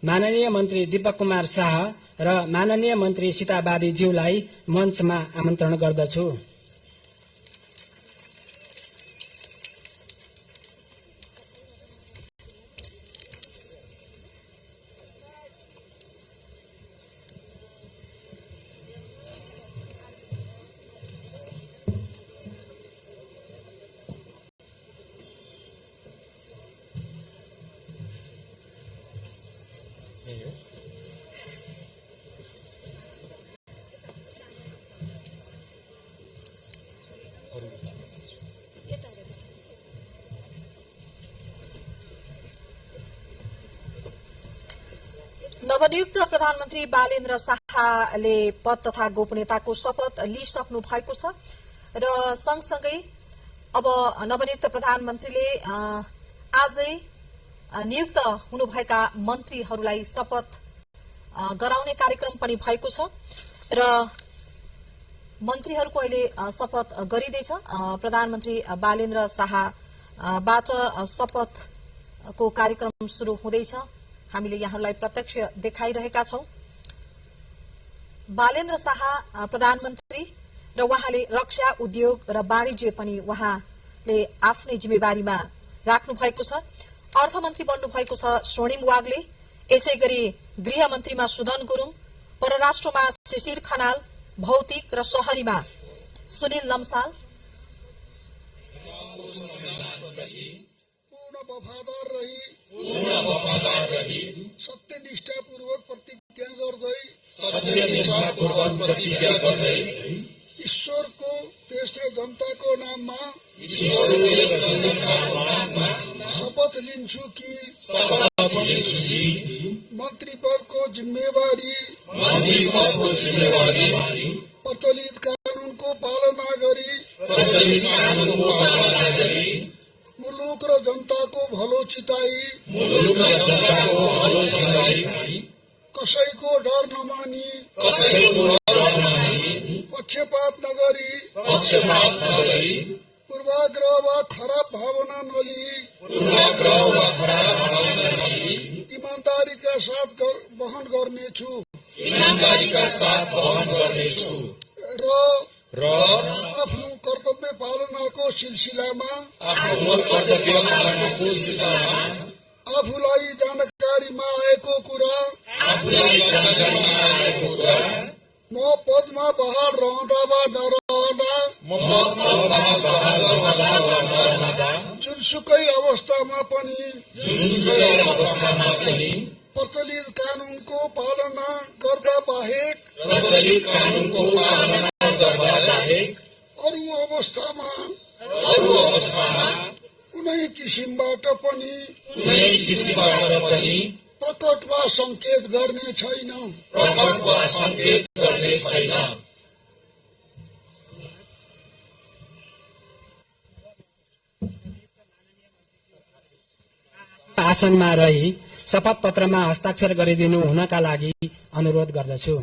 माननीय मन्त्री दीपक कुमार शाह र माननीय मन्त्री सीता बादीज्यूलाई मञ्चमा आमन्त्रण गर्दछु। नवनियुक्त प्रधानमन्त्री बालेन्द्र शाहले पद तथा गोपनीयताको शपथ लिइसक्नु भएको छ र सँगसँगै अब नवनियुक्त प्रधानमन्त्रीले आजै नियुक्त हुनुभएका मन्त्रीहरूलाई शपथ गराउने कार्यक्रम पनि भएको छ र मन्त्रीहरूको अहिले शपथ गरिँदैछ। प्रधानमन्त्री बालेन्द्र शाहबाट शपथको कार्यक्रम शुरू हुँदैछ। हामीले यहाँलाई प्रत्यक्ष देखाइरहेका छौं। बालेन्द्र शाह प्रधानमन्त्री र उहाँले रक्षा, उद्योग र वाणिज्य पनि उहाँले आफ्नै जिम्मेवारीमा राख्नु भएको छ। अर्थमन्त्री बन्नु भएको छ स्वर्णिम वाग्ले, यसैगरी गृहमन्त्रीमा सुदन गुरुङ, परराष्ट्रमा शिशिर खनाल, भौतिक र शहरीमा सुनिल लम्साल, पूर्ण वफादार रही सत्यनिष्ठापूर्वक प्रतिज्ञा गर्दै ईश्वरको देश र जनताको नाममा शपथ लिन्छु कि मन्त्री पदको जिम्मेवारी प्रचलित कानूनको पालना गरी मुलुक र जनताको भलो चिताई कसैको डर नमानी पक्षपात नगरी पूर्वाग्रह वा खराब भावना नलिई इमानदारीका साथ वहन गर्नेछु र आफ्नो कर्तव्य पालनाको सिलसिलामा आफूलाई जानकारीमा आएको कुरा म पदमा बहाल रहँदा वा नरहँदा जुनसुकै अवस्थामा पनि प्रचलित कानूनको पालना गर्दा बाहेक अरू अवस्थामा कुनै किसिमबाट पनि प्रकट वा संकेत गर्ने छैन। आसनमा रही शपथ पत्रमा हस्ताक्षर गरिदिनु हुनका लागि अनुरोध गर्दछु।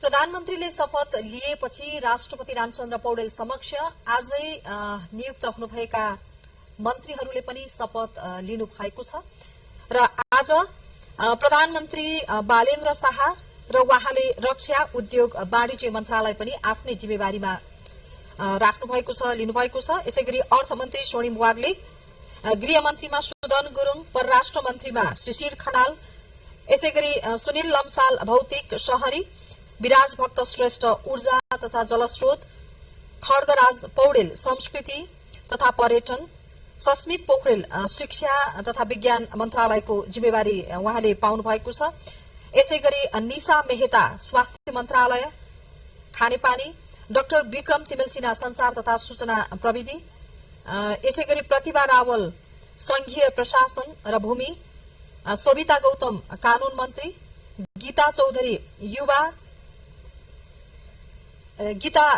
प्रधानमन्त्रीले शपथ लिएपछि राष्ट्रपति रामचन्द्र पौडेल समक्ष आजै नियुक्त हुनुभएका मन्त्रीहरूले पनि शपथ लिनु भएको छ र आज प्रधानमन्त्री बालेन्द्र शाह र उहाँले रक्षा उद्योग वाणिज्य मन्त्रालय पनि आफ्नै जिम्मेवारीमा राख्नु भएको छ, लिनुभएको छ। यसैगरी अर्थमन्त्री स्वर्णिम वाग्ले, गृहमन्त्रीमा सुदन गुरुङ, परराष्ट्र मन्त्रीमा शिशिर खनाल, यसैगरी सुनिल लम्साल भौतिक शहरी, विराज भक्त श्रेष्ठ ऊर्जा तथा जलस्रोत, खड्गराज पौडेल संस्कृति तथा पर्यटन, सस्मित पोखरेल शिक्षा तथा विज्ञान मन्त्रालयको जिम्मेवारी उहाँले पाउनु भएको छ। यसैगरी निशा मेहता स्वास्थ्य मन्त्रालय खानेपानी, डाक्टर विक्रम तिमेल सिन्हा संचार तथा सूचना प्रविधि, यसैगरी प्रतिभा रावल संघीय प्रशासन र भूमि, सोभिता गौतम कानून मन्त्री, गीता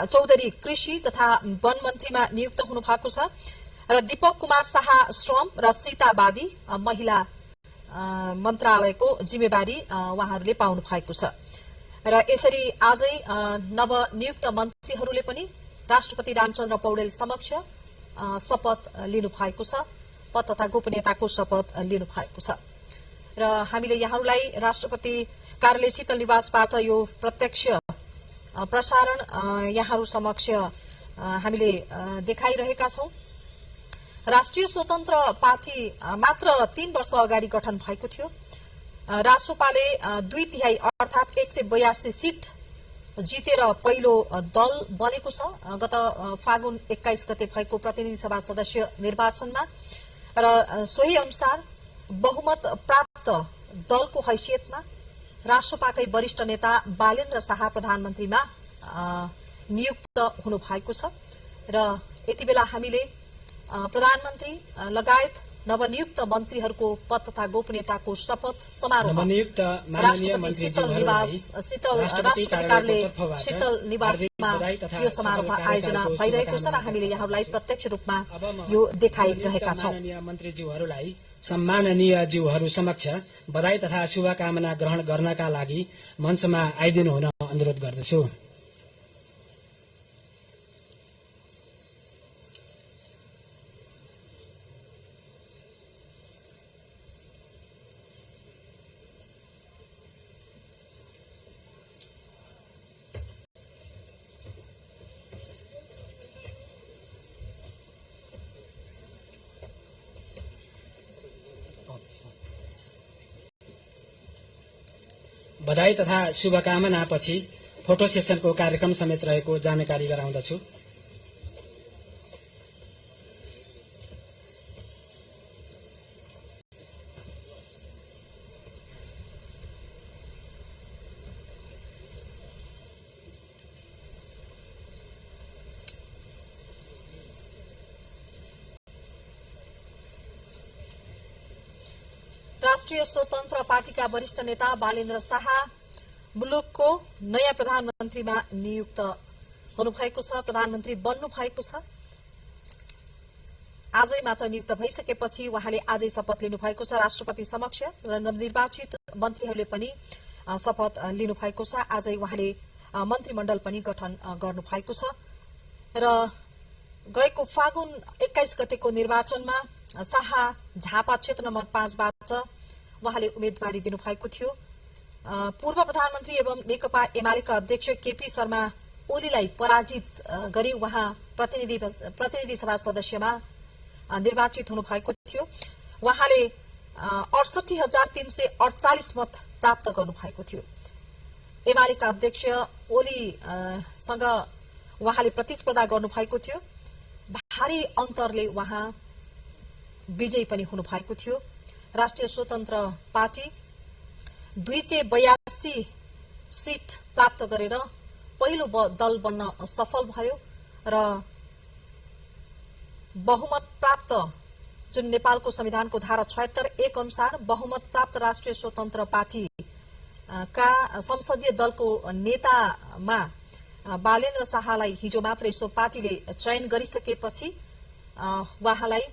चौधरी कृषि तथा वन मन्त्रीमा नियुक्त हुनु भएको छ र दीपक कुमार शाह श्रम र सीता बादी महिला मन्त्रालयको जिम्मेवारी उहाँहरूले पाउनु भएको छ। र यसरी आजै नवनियुक्त मन्त्रीहरूले पनि राष्ट्रपति रामचन्द्र पौडेल समक्ष शपथ लिनु भएको छ, पद तथा गोपनीयताको शपथ लिनु भएको छ। र हामीले यहाँहरूलाई राष्ट्रपति कार्यालय शीतल निवासबाट यो प्रत्यक्ष प्रसारण यहाँहरू समक्ष हामीले देखाइरहेका छौं। राष्ट्रिय स्वतन्त्र पार्टी मात्र 3 वर्ष अगाडि गठन भएको थियो। रासोपाले 2/3 अर्थात 182 सीट जितेर पहिलो दल बनेको छ गत फागुन 21 गते भएको प्रतिनिधि सभा सदस्य निर्वाचनमा। र सोही अनुसार बहुमत प्राप्त दलको हैसियतमा रासोपाकै वरिष्ठ नेता बालेन्द्र शाह प्रधानमन्त्रीमा नियुक्त हुनु भएको छ। र यति बेला हामीले प्रधानमन्त्री लगायत नवनियुक्त मन्त्रीहरूको पद तथा गोपनीयताको शपथ समारोह राष्ट्रपति शीतल राष्ट्रपति कार्यालय शीतल निवासमा यो समारोह आयोजना भइरहेको छ र हामीले यहाँहरूलाई प्रत्यक्ष रूपमा यो देखाइरहेका छौं। मन्त्रीज्यूहरूलाई सम्माननीय ज्यूहरू समक्ष बधाई तथा शुभकामना ग्रहण गर्नका लागि मञ्चमा आइदिनु हुन अनुरोध गर्दछु। बधाई तथा शुभकामना पछि फोटो सेसनको कार्यक्रम समेत रहेको जानकारी गराउँदछु। राष्ट्रिय स्वतन्त्र पार्टीका वरिष्ठ नेता बालेन्द्र शाह मुलुकको नयाँ प्रधानमन्त्रीमा नियुक्त हुनुभएको छ, प्रधानमन्त्री बन्नु भएको छ। आजै मात्र नियुक्त भइसकेपछि उहाँले आजै शपथ लिनु भएको छ। राष्ट्रपति समक्ष र नवनिर्वाचित मन्त्रीहरूले पनि शपथ लिनु भएको छ। आजै उहाँले मन्त्रीमण्डल पनि गठन गर्नु भएको छ। र गएको फागुन 21 गतेको निर्वाचनमा शाह झापा क्षेत्र नम्बर 5 बाट उहाँले उम्मेदवारी दिनुभएको थियो। पूर्व प्रधानमन्त्री एवं नेकपा एमालेका अध्यक्ष केपी शर्मा ओलीलाई पराजित गरी उहाँ प्रतिनिधि सभा सदस्यमा निर्वाचित हुनुभएको थियो। उहाँले 68,348 मत प्राप्त गर्नुभएको थियो। एमालेका अध्यक्ष ओलीसँग उहाँले प्रतिस्पर्धा गर्नुभएको थियो। भारी अन्तरले उहाँ विजयी पनि हुनुभएको थियो। राष्ट्रिय स्वतन्त्र पार्टी 282 सीट प्राप्त गरेर पहिलो दल बन्न सफल भयो र बहुमत प्राप्त जुन नेपालको संविधानको धारा 76(1) अनुसार बहुमत प्राप्त राष्ट्रिय स्वतन्त्र पार्टी का संसदीय दलको नेतामा बालेन्द्र शाहलाई हिजो मात्रै सो पार्टीले चयन गरिसकेपछि उहाँलाई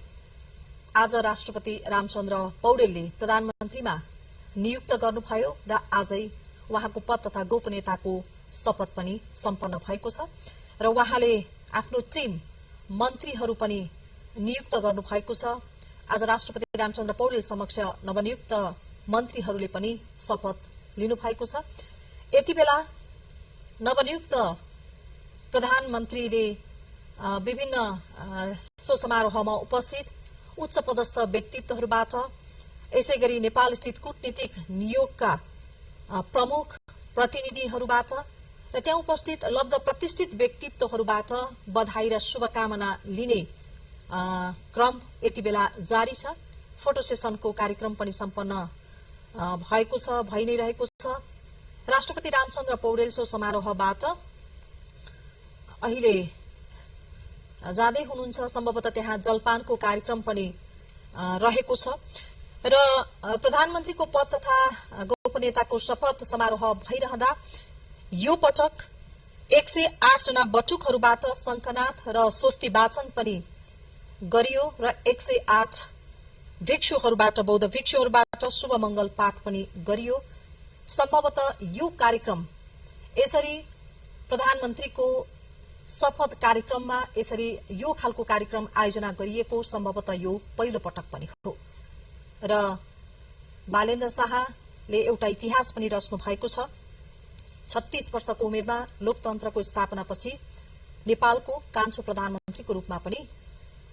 आज राष्ट्रपति रामचन्द्र पौडेलले प्रधानमन्त्रीमा नियुक्त गर्नुभयो र आजै उहाँको पद तथा गोपनीयताको शपथ पनि सम्पन्न भएको छ। र उहाँले आफ्नो टिम मन्त्रीहरू पनि नियुक्त गर्नुभएको छ। आज राष्ट्रपति रामचन्द्र पौडेल समक्ष नवनियुक्त मन्त्रीहरूले पनि शपथ लिनुभएको छ। यति बेला नवनियुक्त प्रधानमन्त्रीले विभिन्न सो समारोहमा उपस्थित उच्च पदस्थ व्यक्तित्वहरूबाट यसैगरी नेपाल स्थित कूटनीतिक नियोगका प्रमुख प्रतिनिधिहरूबाट र त्यहाँ उपस्थित लब्ध प्रतिष्ठित व्यक्तित्वहरूबाट बधाई र शुभकामना लिने क्रम यति बेला जारी छ। फोटो सेसनको कार्यक्रम पनि सम्पन्न भएको छ, भइ नै रहेको छ। राष्ट्रपति रामचन्द्र पौडेल सो समारोहबाट अहिले जाँदै हुनुहुन्छ। सम्भवतः त्यहाँ जलपानको कार्यक्रम पनि रहेको छ र प्रधानमन्त्रीको पद तथा गोपनीयताको शपथ समारोह भइरहँदा यो पटक 108 जना बटुकहरूबाट शंखनाद र स्वस्ति वाचन पनि गरियो र 108 भिक्षुहरूबाट बौद्ध भिक्षुहरूबाट शुभ मंगल पाठ पनि गरियो। सम्भवतः यो कार्यक्रम यसरी प्रधानमन्त्रीको शपथ कार्यक्रममा यसरी यो खालको कार्यक्रम आयोजना गरिएको सम्भवतः यो पहिलो पटक पनि हो र बालेन्द्र शाहले एउटा इतिहास पनि रच्नु भएको छ। 36 वर्षको उमेरमा लोकतन्त्रको स्थापनापछि नेपालको कान्छो प्रधानमन्त्रीको रूपमा पनि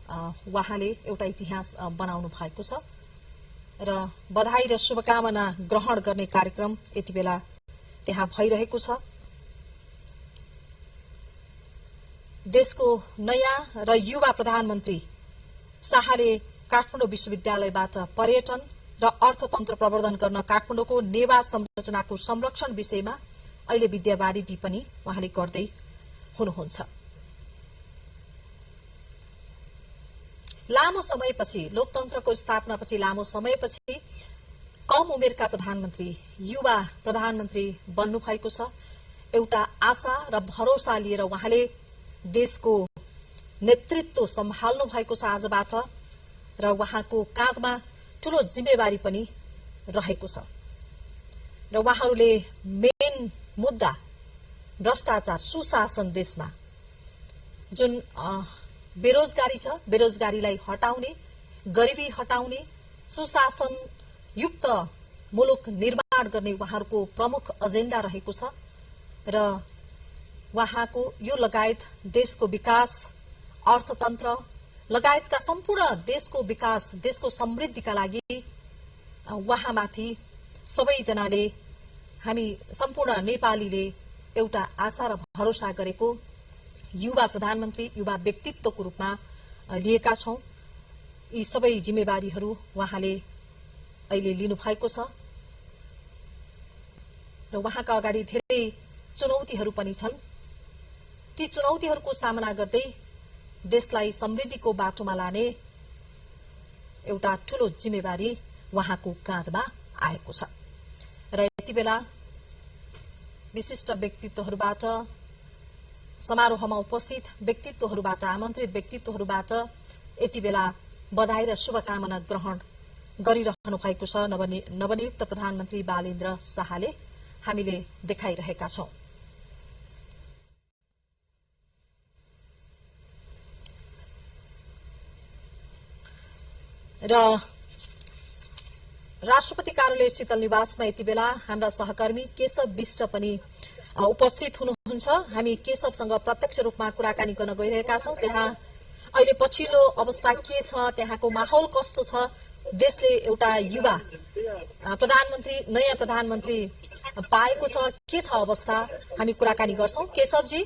उहाँले एउटा इतिहास बनाउनु भएको छ र बधाई र शुभकामना ग्रहण गर्ने कार्यक्रम यति बेला त्यहाँ भइरहेको छ। देशको नयाँ र युवा प्रधानमन्त्री शाहले काठमाडौँ विश्वविद्यालयबाट पर्यटन र अर्थतन्त्र प्रवर्धन गर्न काठमाडौँको नेवा संरचनाको संरक्षण विषयमा अहिले विद्यावारिधि पनि उहाँले गर्दै हुनुहुन्छ। लामो समयपछि लोकतन्त्रको स्थापनापछि लामो समयपछि कम उमेरका प्रधानमन्त्री युवा प्रधानमन्त्री बन्नु भएको छ। एउटा आशा र भरोसा लिएर उहाँले देशको नेतृत्व सम्हाल्नु भएको छ आजबाट र उहाँको काँधमा ठूलो जिम्मेवारी पनि रहेको छ र उहाँहरूले मेन मुद्दा भ्रष्टाचार सुशासन देशमा जुन बेरोजगारी छ बेरोजगारीलाई हटाउने, गरिबी हटाउने, सुशासन युक्त मुलुक निर्माण गर्ने उहाँहरूको प्रमुख एजेन्डा रहेको छ र उहाँको यो लगायत देशको विकास, अर्थतन्त्र लगायतका सम्पूर्ण देशको विकास, देशको समृद्धिका लागि उहाँमाथि सबैजनाले हामी सम्पूर्ण नेपालीले एउटा आशा र भरोसा गरेको युवा प्रधानमन्त्री, युवा व्यक्तित्वको रूपमा लिएका छौं। यी सबै जिम्मेवारीहरू उहाँले अहिले लिनु भएको छ र उहाँका अगाडि धेरै चुनौतीहरू पनि छन्। ती चुनौतीहरूको सामना गर्दै देशलाई समृद्धिको बाटोमा लाने एउटा ठूलो जिम्मेवारी उहाँको काँधमा आएको छ र यति बेला विशिष्ट व्यक्तित्वहरूबाट, समारोहमा उपस्थित व्यक्तित्वहरूबाट, आमन्त्रित व्यक्तित्वहरूबाट यति बेला बधाई र शुभकामना ग्रहण गरिरहनु भएको छ नवनियुक्त प्रधानमन्त्री बालेन्द्र शाहले हामीले देखाइरहेका छौं। र राष्ट्रपति कार्यालय शीतल निवासमा यति बेला हाम्रा सहकर्मी केशव विष्ट पनि उपस्थित हुनुहुन्छ। हामी केशवसँग प्रत्यक्ष रूपमा कुराकानी गर्न गइरहेका छौं। त्यहाँ अहिले पछिल्लो अवस्था के छ, त्यहाँको माहौल कस्तो छ, देशले एउटा युवा प्रधानमन्त्री, नयाँ प्रधानमन्त्री पाएको छ, के छ अवस्था, हामी कुराकानी गर्छौं। केशवजी,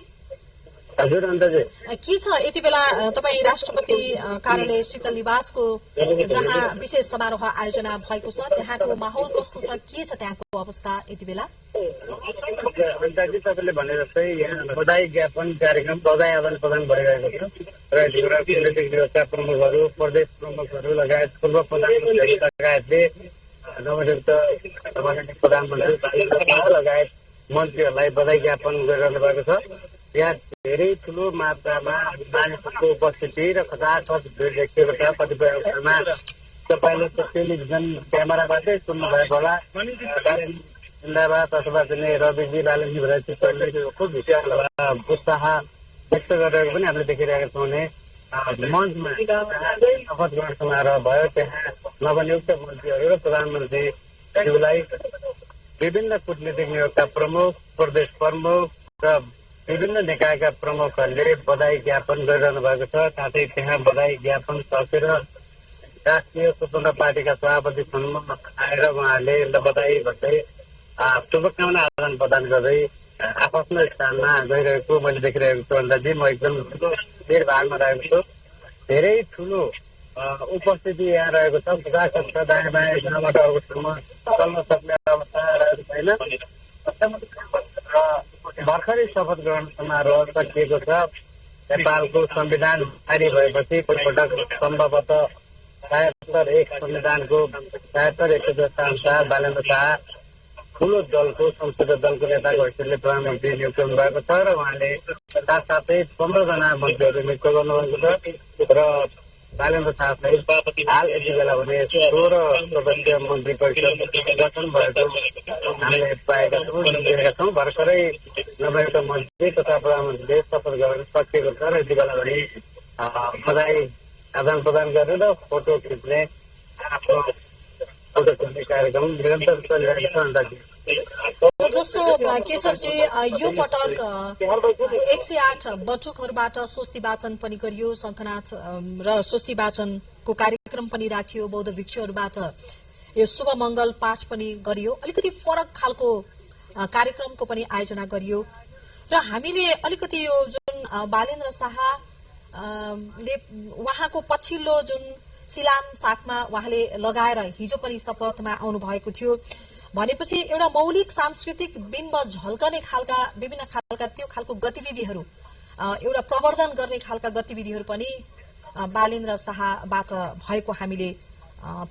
हजुर अन्तजी के छ यति बेला तपाईँ राष्ट्रपति कार्यालय शीतल निवासको जहाँ विशेष समारोह आयोजना भएको छ त्यहाँको माहौल कस्तो छ, के छ त्यहाँको अवस्था यति बेला? अन्तजी तपाईँले भने जस्तै यहाँ बधाई ज्ञापन कार्यक्रम, बधाई आदान प्रदान भइरहेको छ र राजनीतिक व्यवस्था प्रमुखहरू, प्रदेश प्रमुखहरू लगायत पूर्व प्रधानमन्त्री लगायतले नवनियुक्त प्रधानमन्त्री लगायत मन्त्रीहरूलाई बधाई ज्ञापन गरिरहनु भएको छ। यहाँ धेरै ठूलो मात्रामा मानिसहरूको उपस्थिति र खचाखच भिड देखिएको छ। कतिपय अवसरमा तपाईँले टेलिभिजन क्यामेराबाटै सुन्नुभएको होला, जिन्दाबाद अथवा चाहिँ रविजी, बालनजी भनेर चित्रले खुब उत्साह व्यक्त गरेको पनि हामीले देखिरहेका छौँ भने मञ्चमा शपथ ग्रहण समारोह भयो। त्यहाँ नवनियुक्त मन्त्रीहरू र प्रधानमन्त्रीज्यूलाई विभिन्न कूटनीतिक नियोगका प्रमुख, प्रदेश प्रमुख र विभिन्न निकायका प्रमुखहरूले बधाई ज्ञापन गरिरहनु भएको छ। साथै त्यहाँ बधाई ज्ञापन सकेर राष्ट्रिय स्वतन्त्र पार्टीका सभापति सम्म आएर उहाँहरूले बधाई भन्दै शुभकामना आदान प्रदान गर्दै आफ्नो स्थानमा गइरहेको मैले देखिरहेको छु। अन्दाजी म एकदम ठुलो भिड भाडमा रहेको छु। धेरै ठुलो उपस्थिति यहाँ रहेको छ। 50 छ दायाँ बायाँ एकजनाबाट अर्को ठाउँमा चल्न सक्ने अवस्था रहेको छैन। भर्खरै शपथ ग्रहण समारोह सकिएको छ। नेपालको संविधान जारी भएपछि पहिलोपटक सम्भवतः 73 संविधानको 73 110 अनुसार बालेन्द्र शाह ठुलो दलको संसदीय दलको नेताको हैसियतले प्रधानमन्त्री नियुक्त हुनुभएको छ र उहाँले साथसाथै 15 जना मन्त्रीहरू नियुक्त गर्नुभएको छ र बालेन्द्र शाहलाई हाल यति बेला भने 16 सदस्यीय मन्त्री परिषद गठन भएको हामीले पाएका छौँ। भर्खरै नभएका मन्त्री तथा प्रधानमन्त्रीले शपथ ग्रहण सकिएको छ र यति बेला भने बधाई आदान प्रदान गरेर फोटो खिच्ने आफ्नो फोटो खिच्ने कार्यक्रम निरन्तर चलिरहेको छ। जस्तो केशवजी यो पटक 108 बटुकहरूबाट स्वस्ति वाचन पनि गरियो, शङ्खनाथ र स्वस्ति वाचनको कार्यक्रम पनि राखियो, बौद्ध भिक्षुहरूबाट यो शुभ मङ्गल पाठ पनि गरियो। अलिकति फरक खालको कार्यक्रमको पनि आयोजना गरियो र हामीले अलिकति यो जुन बालेन्द्र शाहले उहाँको पछिल्लो जुन सिलाम साकमा उहाँले लगाएर हिजो पनि शपथमा आउनु भएको थियो भनेपछि एउटा मौलिक सांस्कृतिक बिम्ब झल्कने खालका विभिन्न खालका त्यो खालको गतिविधिहरू एउटा प्रवर्धन गर्ने खालका गतिविधिहरू पनि बालेन्द्र शाहबाट भएको हामीले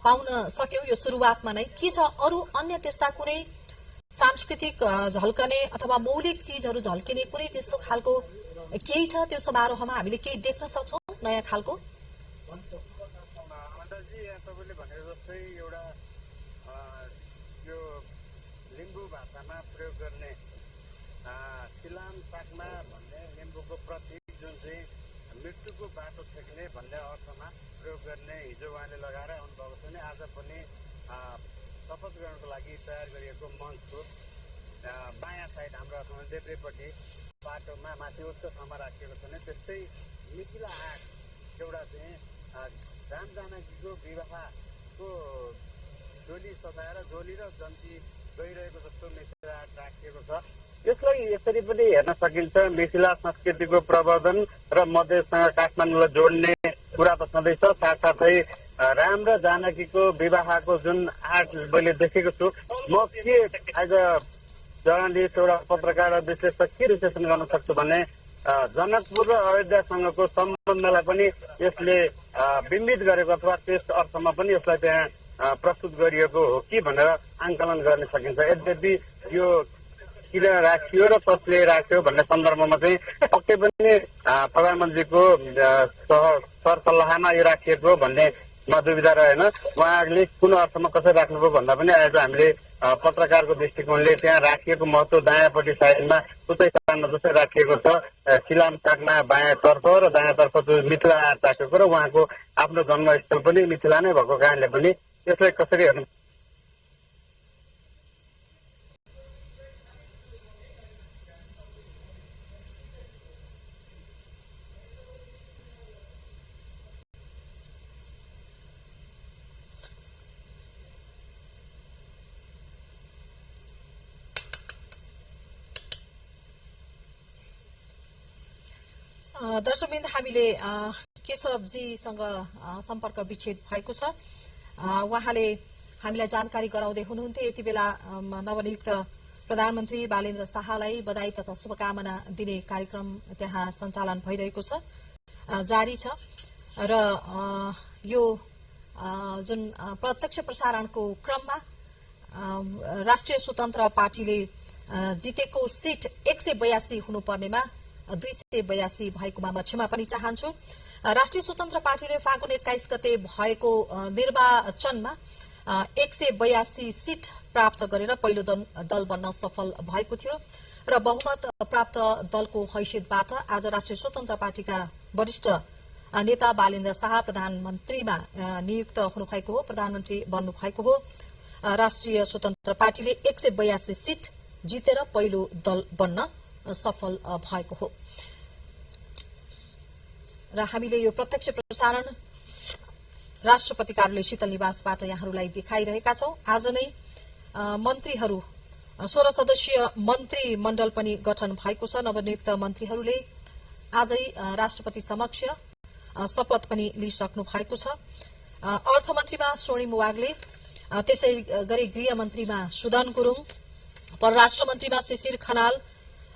पाउन सक्यौं। यो सुरुवातमा नै के छ, अरू अन्य त्यस्ता कुनै सांस्कृतिक झल्कने अथवा मौलिक चिजहरू झल्किने कुनै त्यस्तो खालको केही छ त्यो समारोहमा हामीले केही देख्न सक्छौं नयाँ खालको? तपाईँले भनेर जस्तै एउटा यो लिम्बू भाषामा प्रयोग गर्ने सिलाम साकमा भन्ने लिम्बूको प्रतीक जुन चाहिँ मृत्युको बाटो छेक्ने भन्ने अर्थमा प्रयोग गर्ने हिजो उहाँले लगाएर आउनुभएको छ भने आज पनि शपथ ग्रहणको लागि तयार गरिएको मञ्चको बायाँ साइड हाम्रो अथवा देब्रेपट्टि बाटोमा माथि उच्च ठाउँमा राखिएको छ भने त्यस्तै मिथिला आँट एउटा चाहिँ राम जानकीको विवाहको डोली सजाएर डोली र जन्ती गइरहेको जस्तो मिथिला आर्ट राखिएको छ। यसलाई यसरी पनि हेर्न सकिन्छ, मिथिला संस्कृतिको प्रवर्धन र मधेससँग काठमाडौँलाई जोड्ने कुरा त छँदैछ। साथसाथै राम र जानकीको विवाहको जुन आर्ट मैले देखेको छु, म के एज अ जर्नलिस्ट एउटा पत्रकार विश्लेषक के विश्लेषण गर्न सक्छु भने जनकपुर र अयोध्यासँगको सम्बन्धलाई पनि यसले बिम्बित गरेको अथवा त्यस अर्थमा पनि यसलाई त्यहाँ प्रस्तुत गरिएको हो कि भनेर आंकलन गर्न सकिन्छ। यद्यपि यो किन राखियो र कसले राख्यो भन्ने सन्दर्भमा चाहिँ पक्कै पनि प्रधानमन्त्रीको सरसल्लाहमा यो राखिएको भन्ने दुविधा रहेन। उहाँले कुन अर्थमा कसरी राख्नुभयो भन्दा पनि आज हामीले पत्रकारको दृष्टिकोणले त्यहाँ राखिएको महत्व दायाँपट्टि साइडमा उतै स्थानमा जसरी राखिएको छ सिलाम साकमा बायाँतर्फ र दायाँतर्फ मिथिला आर्ट राखेको र उहाँको आफ्नो जन्मस्थल पनि मिथिला नै भएको कारणले पनि यसलाई कसरी हेर्नु दर्शकवृन्द, हामीले केशवजीसँग सम्पर्क विच्छेद भएको छ। उहाँले हामीलाई जानकारी गराउँदै हुनुहुन्थ्यो यति बेला नवनियुक्त प्रधानमन्त्री बालेन्द्र शाहलाई बधाई तथा शुभकामना दिने कार्यक्रम त्यहाँ सञ्चालन भइरहेको छ, जारी छ र यो जुन प्रत्यक्ष प्रसारणको क्रममा राष्ट्रिय स्वतन्त्र पार्टीले जितेको सिट 182 हुनुपर्नेमा 282 भएकोमा म क्षमा पनि चाहन्छु। राष्ट्रिय स्वतन्त्र पार्टीले फागुन 21 गते भएको निर्वाचनमा 182 सिट प्राप्त गरेर पहिलो दल बन्न सफल भएको थियो र बहुमत प्राप्त दलको हैसियतबाट आज राष्ट्रिय स्वतन्त्र पार्टीका वरिष्ठ नेता बालेन्द्र शाह प्रधानमन्त्रीमा नियुक्त हुनुभएको हो, प्रधानमन्त्री बन्नुभएको हो राष्ट्रिय स्वतन्त्र पार्टीले 182 सीट जितेर पहिलो दल बन्न सफल भएको हो। र हामीले यो प्रत्यक्ष प्रसारण राष्ट्रपति कार्यालय शीतल निवासबाट यहाँहरूलाई देखाइरहेका छौं। आज नै मन्त्रीहरू 16 सदस्यीय मन्त्रीमण्डल पनि गठन भएको छ। नवनियुक्त मन्त्रीहरूले आजै राष्ट्रपति समक्ष शपथ पनि लिइसक्नु भएको छ। अर्थमन्त्रीमा स्वर्णिम वाग्ले, त्यसै गरी गृहमन्त्रीमा सुदन गुरुङ, परराष्ट्र मन्त्रीमा शिशिर खनाल,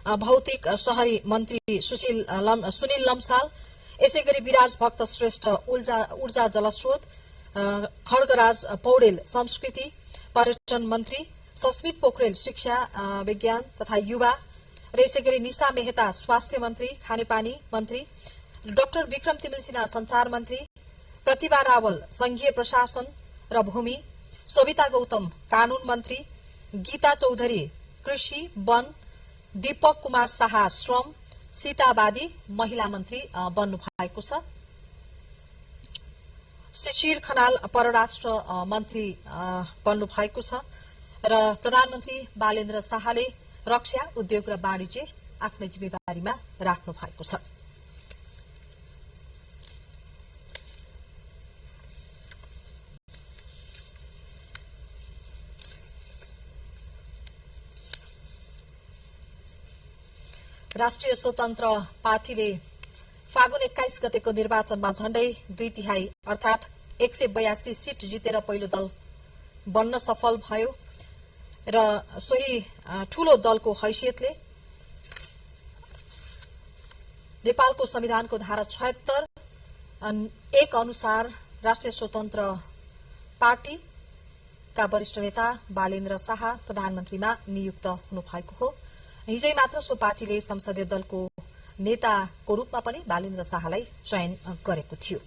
भौतिक शहरी मन्त्री सुनिल लम्साल, यसै गरी विराज भक्त श्रेष्ठ ऊर्जा जलस्रोत, खड्गराज पौडेल संस्कृति पर्यटन मन्त्री, सस्मित पोखरेल शिक्षा विज्ञान तथा युवा, र यसै गरी निशा मेहता स्वास्थ्य मन्त्री खानेपानी मन्त्री, डाक्टर विक्रम तिमिल सिन्हा संचार मन्त्री, प्रतिभा रावल संघीय प्रशासन र भूमि, सविता गौतम कानून मन्त्री, गीता चौधरी कृषि वन, दीपक कुमार शाह श्रम, सीता बादी महिला मन्त्री बन्नु भएको छ। शिशिर खनाल परराष्ट्र मन्त्री बन्नु भएको छ र प्रधानमन्त्री बालेन्द्र शाहले रक्षा उद्योग र वाणिज्य आफ्नै जिम्मेवारीमा राख्नु भएको छ। राष्ट्रिय स्वतन्त्र पार्टीले फागुन 21 गतेको निर्वाचनमा झण्डै 2/3 अर्थात 182 सीट जितेर पहिलो दल बन्न सफल भयो र सोही ठूलो दलको हैसियतले नेपालको संविधानको धारा 76(1) अनुसार राष्ट्रिय स्वतन्त्र पार्टीका वरिष्ठ नेता बालेन्द्र शाह प्रधानमन्त्रीमा नियुक्त हुनुभएको हो। हिजै मात्र सो पार्टीले संसदीय दलको नेताको रूपमा पनि बालेन्द्र शाहलाई चयन गरेको थियो।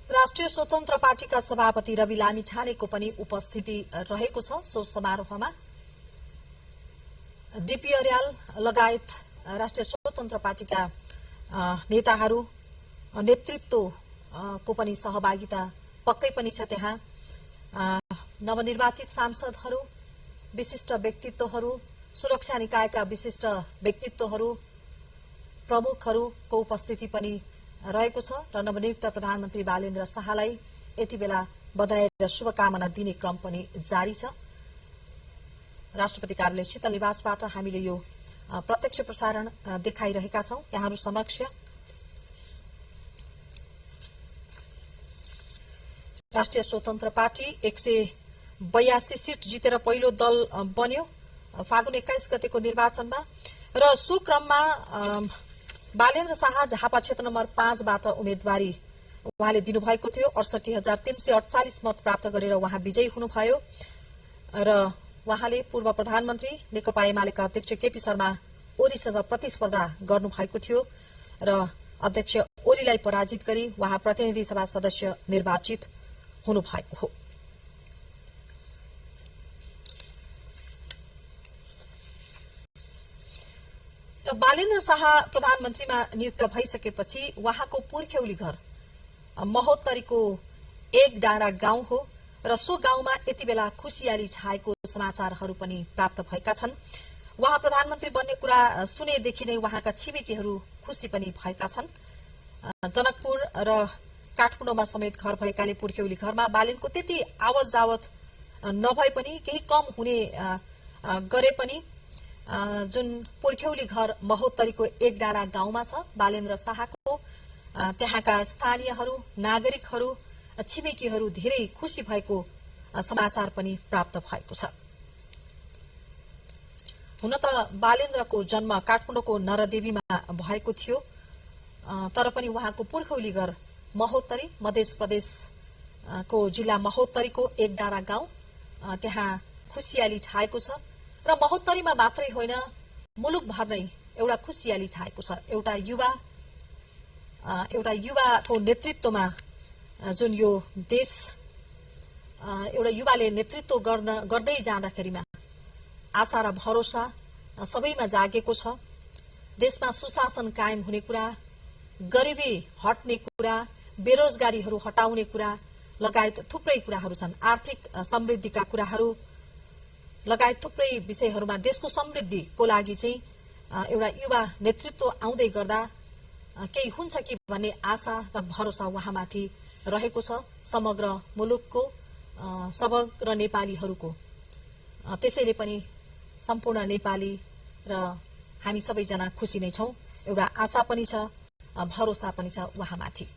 राष्ट्रिय स्वतन्त्र पार्टीका सभापति रवि लामिछानेको पनि उपस्थिति रहेको छ। सो समारोहमा डीपी अर्याल लगायत राष्ट्रिय स्वतन्त्र पार्टीका नेताहरू नेतृत्वको पनि सहभागिता पक्कै पनि छ। त्यहाँ नवनिर्वाचित सांसदहरू, विशिष्ट व्यक्तित्वहरू, सुरक्षा निकायका विशिष्ट व्यक्तित्वहरू, प्रमुखहरूको उपस्थिति पनि रहेको छ र नवनियुक्त प्रधानमन्त्री बालेन्द्र शाहलाई यति बेला बधाई र शुभकामना दिने क्रम पनि जारी छ। राष्ट्रपति कार्यालय शीतल निवासबाट हामीले यो प्रत्यक्ष प्रसारण देखाइरहेका छौं यहाँहरू समक्ष। राष्ट्रिय स्वतन्त्र पार्टी 182 सीट जितेर पहिलो दल बन्यो फागुन 21 गतेको निर्वाचनमा र सो क्रममा बालेन्द्र शाह झापा क्षेत्र नम्बर 5 बाट उम्मेदवारी उहाँले दिनुभएको थियो। 68,348 मत प्राप्त गरेर उहाँ विजयी हुनुभयो र उहाँले पूर्व प्रधानमन्त्री नेकपा एमालेका अध्यक्ष केपी शर्मा ओलीसँग प्रतिस्पर्धा गर्नुभएको थियो र अध्यक्ष ओलीलाई पराजित गरी उहाँ प्रतिनिधि सभा सदस्य निर्वाचित हुनुभएको हो। र बालेन्द्र शाह प्रधानमन्त्रीमा नियुक्त भइसकेपछि उहाँको पुर्ख्यौली घर महोत्तरीको एक डाँडा गाउँ हो र सो गाउँमा यति बेला खुशियाली छाएको समाचारहरू पनि प्राप्त भएका छन्। उहाँ प्रधानमन्त्री बन्ने कुरा सुनेदेखि नै उहाँका छिमेकीहरू खुशी पनि भएका छन्। जनकपुर र काठमाडौँमा समेत घर भएकाले पुर्ख्यौली घरमा बालेनको त्यति आवत जावत नभए पनि केही कम हुने गरे पनि जुन पुर्ख्यौली घर महोत्तरीको एक डाँडा गाउँमा छ बालेन्द्र शाहको त्यहाँका स्थानीयहरू, नागरिकहरू, छिमेकीहरू धेरै खुशी भएको समाचार पनि प्राप्त भएको छ। हुन त बालेन्द्रको जन्म काठमाडौँको नरदेवीमा भएको थियो, तर पनि उहाँको पुर्खौली घर महोत्तरी मध्य प्रदेशको जिल्ला महोत्तरीको एकडाँडा गाउँ, त्यहाँ खुसियाली छाएको छ र महोत्तरीमा मात्रै होइन मुलुकभर नै एउटा खुसियाली छाएको छ। एउटा युवाको नेतृत्वमा जुन यो देश एउटा युवाले नेतृत्व गर्दै जाँदाखेरिमा आशा र भरोसा सबैमा जागेको छ। देशमा सुशासन कायम हुने कुरा, गरिबी हट्ने कुरा, बेरोजगारीहरू हटाउने कुरा लगायत थुप्रै कुराहरू छन्। आर्थिक समृद्धिका कुराहरू लगायत थुप्रै विषयहरूमा देशको समृद्धिको लागि चाहिँ एउटा युवा नेतृत्व आउँदै गर्दा केही हुन्छ कि भन्ने आशा र भरोसा उहाँमाथि रहेको छ, समग्र मुलुकको समग्र नेपालीहरूको। त्यसैले पनि सम्पूर्ण नेपाली र हामी सबैजना खुसी नै छौं। एउटा आशा पनि छ, भरोसा पनि छ उहाँमाथि।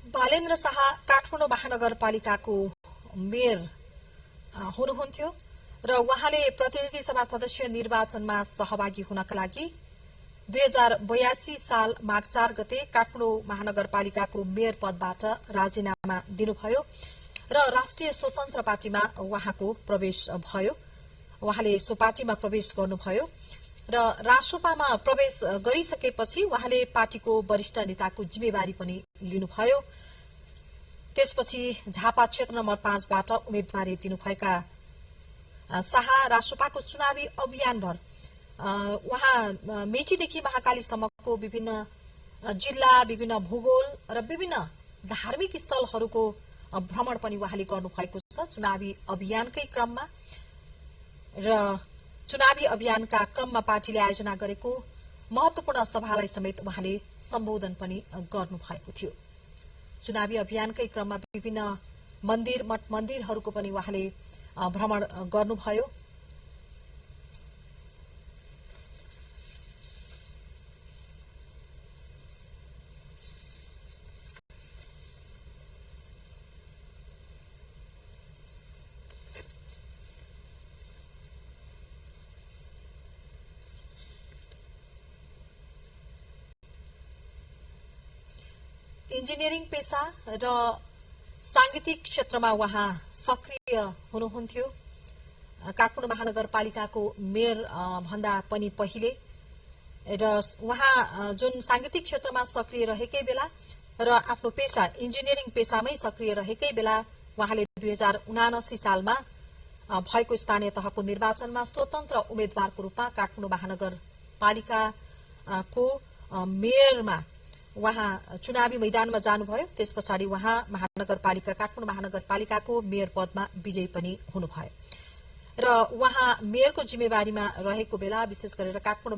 बालेन्द्र शाह काठमाडौँ महानगरपालिकाको मेयर हुनुहुन्थ्यो र उहाँले प्रतिनिधि सभा सदस्य निर्वाचनमा सहभागी हुनका लागि 2082 साल माघ 4 गते काठमाडौँ महानगरपालिकाको मेयर पदबाट राजीनामा दिनुभयो र राष्ट्रिय स्वतन्त्र पार्टीमा उहाँको प्रवेश भयो। उहाँले सो पार्टीमा प्रवेश गर्नुभयो र रासोपामा प्रवेश गरिसकेपछि उहाँले पार्टीको वरिष्ठ नेताको जिम्मेवारी पनि लिनुभयो। त्यसपछि झापा क्षेत्र नम्बर 5 बाट उम्मेदवारी दिनुभएका शाह रासोपाको चुनावी अभियानभर उहाँ मेचीदेखि महाकालीसम्मको विभिन्न जिल्ला, विभिन्न भूगोल र विभिन्न धार्मिक स्थलहरूको भ्रमण पनि उहाँले गर्नुभएको छ चुनावी अभियानकै क्रममा। र चुनावी अभियानका क्रममा पार्टीले आयोजना गरेको महत्वपूर्ण सभालाई समेत उहाँले सम्बोधन पनि गर्नुभएको थियो। चुनावी अभियानकै क्रममा विभिन्न मन्दिर मठ मन्दिरहरूको पनि उहाँले भ्रमण गर्नुभयो। इन्जिनियरिङ पेशा र सांगीतिक क्षेत्रमा उहाँ सक्रिय हुनुहुन्थ्यो। काठमाडौँ महानगरपालिकाको मेयर भन्दा पनि पहिले र उहाँ जुन सांगीतिक क्षेत्रमा सक्रिय रहेकै बेला र आफ्नो पेशा इन्जिनियरिङ पेशामै सक्रिय रहेकै बेला उहाँले 2079 सालमा भएको स्थानीय तहको निर्वाचनमा स्वतन्त्र उम्मेद्वारको रूपमा काठमाडौँ महानगरपालिकाको मेयरमा उहाँ चुनावी मैदानमा जानुभयो। त्यस पछाडि उहाँ काठमाडौँ महानगरपालिकाको मेयर पदमा विजयी पनि हुनुभयो र उहाँ मेयरको जिम्मेवारीमा रहेको बेला विशेष गरेर काठमाडौँ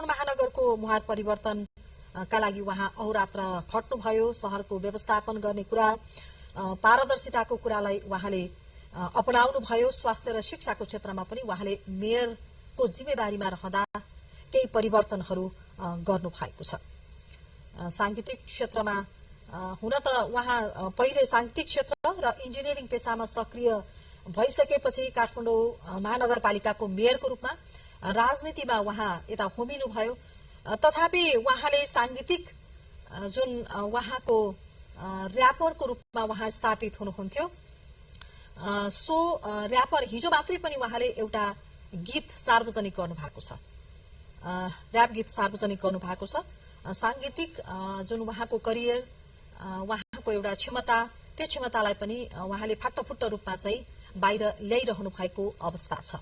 महानगरको मुहार परिवर्तनका लागि उहाँ अहोरात्र खट्नुभयो। शहरको व्यवस्थापन गर्ने कुरा पारदर्शिताको कुरालाई उहाँले अपनाउनु भयो। स्वास्थ्य र शिक्षाको क्षेत्रमा पनि उहाँले मेयरको जिम्मेवारीमा रहँदा केही परिवर्तनहरू गर्नु भएको छ। सांगीतिक क्षेत्रमा हुन त उहाँ पहिले सांगीतिक क्षेत्र र इन्जिनियरिङ पेसामा सक्रिय भइसकेपछि काठमाडौँ महानगरपालिकाको मेयरको रूपमा राजनीतिमा उहाँ यता होमिनुभयो। तथापि उहाँले सांगीतिक जुन उहाँको र्यापरको रूपमा उहाँ स्थापित हुनुहुन्थ्यो, सो र्यापर हिजो मात्रै पनि उहाँले एउटा गीत सार्वजनिक गर्नु भएको छ, र्याप गीत सार्वजनिक गर्नु भएको छ। सांगीतिक जुन उहाँको करियर, उहाँको एउटा क्षमता, त्यो क्षमतालाई पनि उहाँले फाटफुट्ट रूपमा चाहिँ बाहिर ल्याइरहनु भएको अवस्था छ।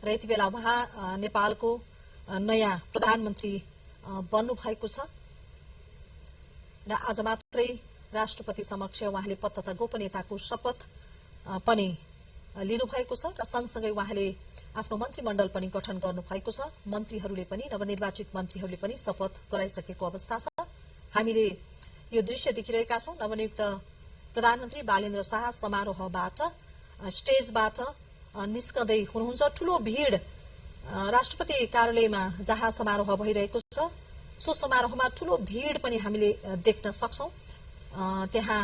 र यति बेला उहाँ नेपालको नयाँ प्रधानमन्त्री बन्नु भएको छ र आज मात्रै राष्ट्रपति समक्ष उहाँले पद तथा गोपनीयताको शपथ पनि लिनुभएको छ र सँगसँगै उहाँले आफ्नो मन्त्रीमण्डल पनि गठन गर्नु भएको छ। मन्त्रीहरूले पनि, नवनिर्वाचित मन्त्रीहरूले पनि शपथ गराइसकेको अवस्था छ। हामीले यो दृश्य देखिरहेका छौं। नवनियुक्त प्रधानमन्त्री बालेन्द्र शाह समारोहबाट, स्टेजबाट निस्कँदै हुनुहुन्छ। ठूलो भीड़ राष्ट्रपति कार्यालयमा जहाँ समारोह भइरहेको छ, सो समारोहमा ठूलो भीड़ पनि हामीले देख्न सक्छौं। त्यहाँ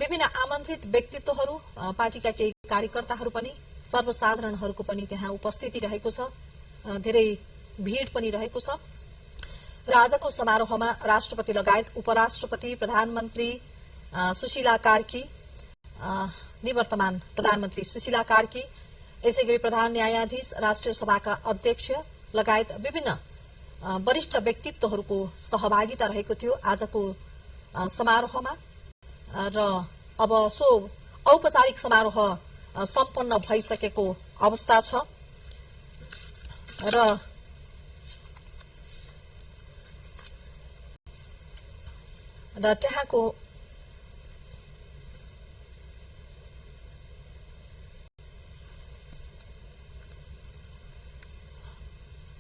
विभिन्न आमन्त्रित व्यक्तित्वहरू, पार्टीका केही कार्यकर्ताहरू पनि, सर्वसाधारणहरूको पनि त्यहाँ उपस्थिति रहेको छ। धेरै भीड़ पनि रहेको छ र आजको समारोहमा राष्ट्रपति लगायत उपराष्ट्रपति, प्रधानमन्त्री सुशीला कार्की, निवर्तमान प्रधानमन्त्री सुशीला कार्की, यसैगरी प्रधान न्यायाधीश, राष्ट्रिय सभाका अध्यक्ष लगायत विभिन्न वरिष्ठ व्यक्तित्वहरूको सहभागिता रहेको थियो आजको समारोहमा। र अब सो औपचारिक समारोह सम्पन्न भइसकेको अवस्था छ र त्यहाँको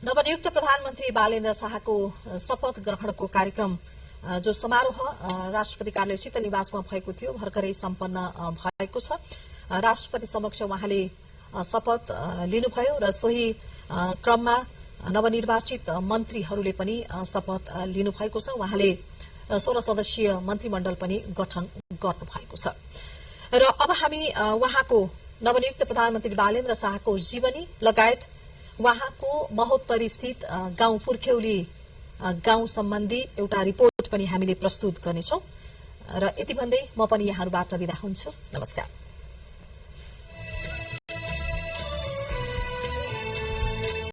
नवनियुक्त प्रधानमन्त्री बालेन्द्र शाहको शपथ ग्रहणको कार्यक्रम, जो समारोह राष्ट्रपति कार्यालय शीतल निवासमा भएको थियो, भर्खरै सम्पन्न भएको छ। राष्ट्रपति समक्ष उहाँले शपथ लिनुभयो र सोही क्रममा नवनिर्वाचित मन्त्रीहरूले पनि शपथ लिनुभएको छ। उहाँले 16 सदस्यीय मन्त्रीमण्डल पनि गठन गर्नु भएको छ। र अब हामी उहाँको नवनियुक्त प्रधानमन्त्री बालेन्द्र शाहको जीवनी लगायत उहाँको महोत्तरी स्थित गाउँ पुर्ख्यौली गाउँ सम्बन्धी एउटा रिपोर्ट पनि हामीले प्रस्तुत गर्नेछौं। र यति भन्दै म पनि यहाँहरूबाट बिदा हुन्छु। नमस्कार।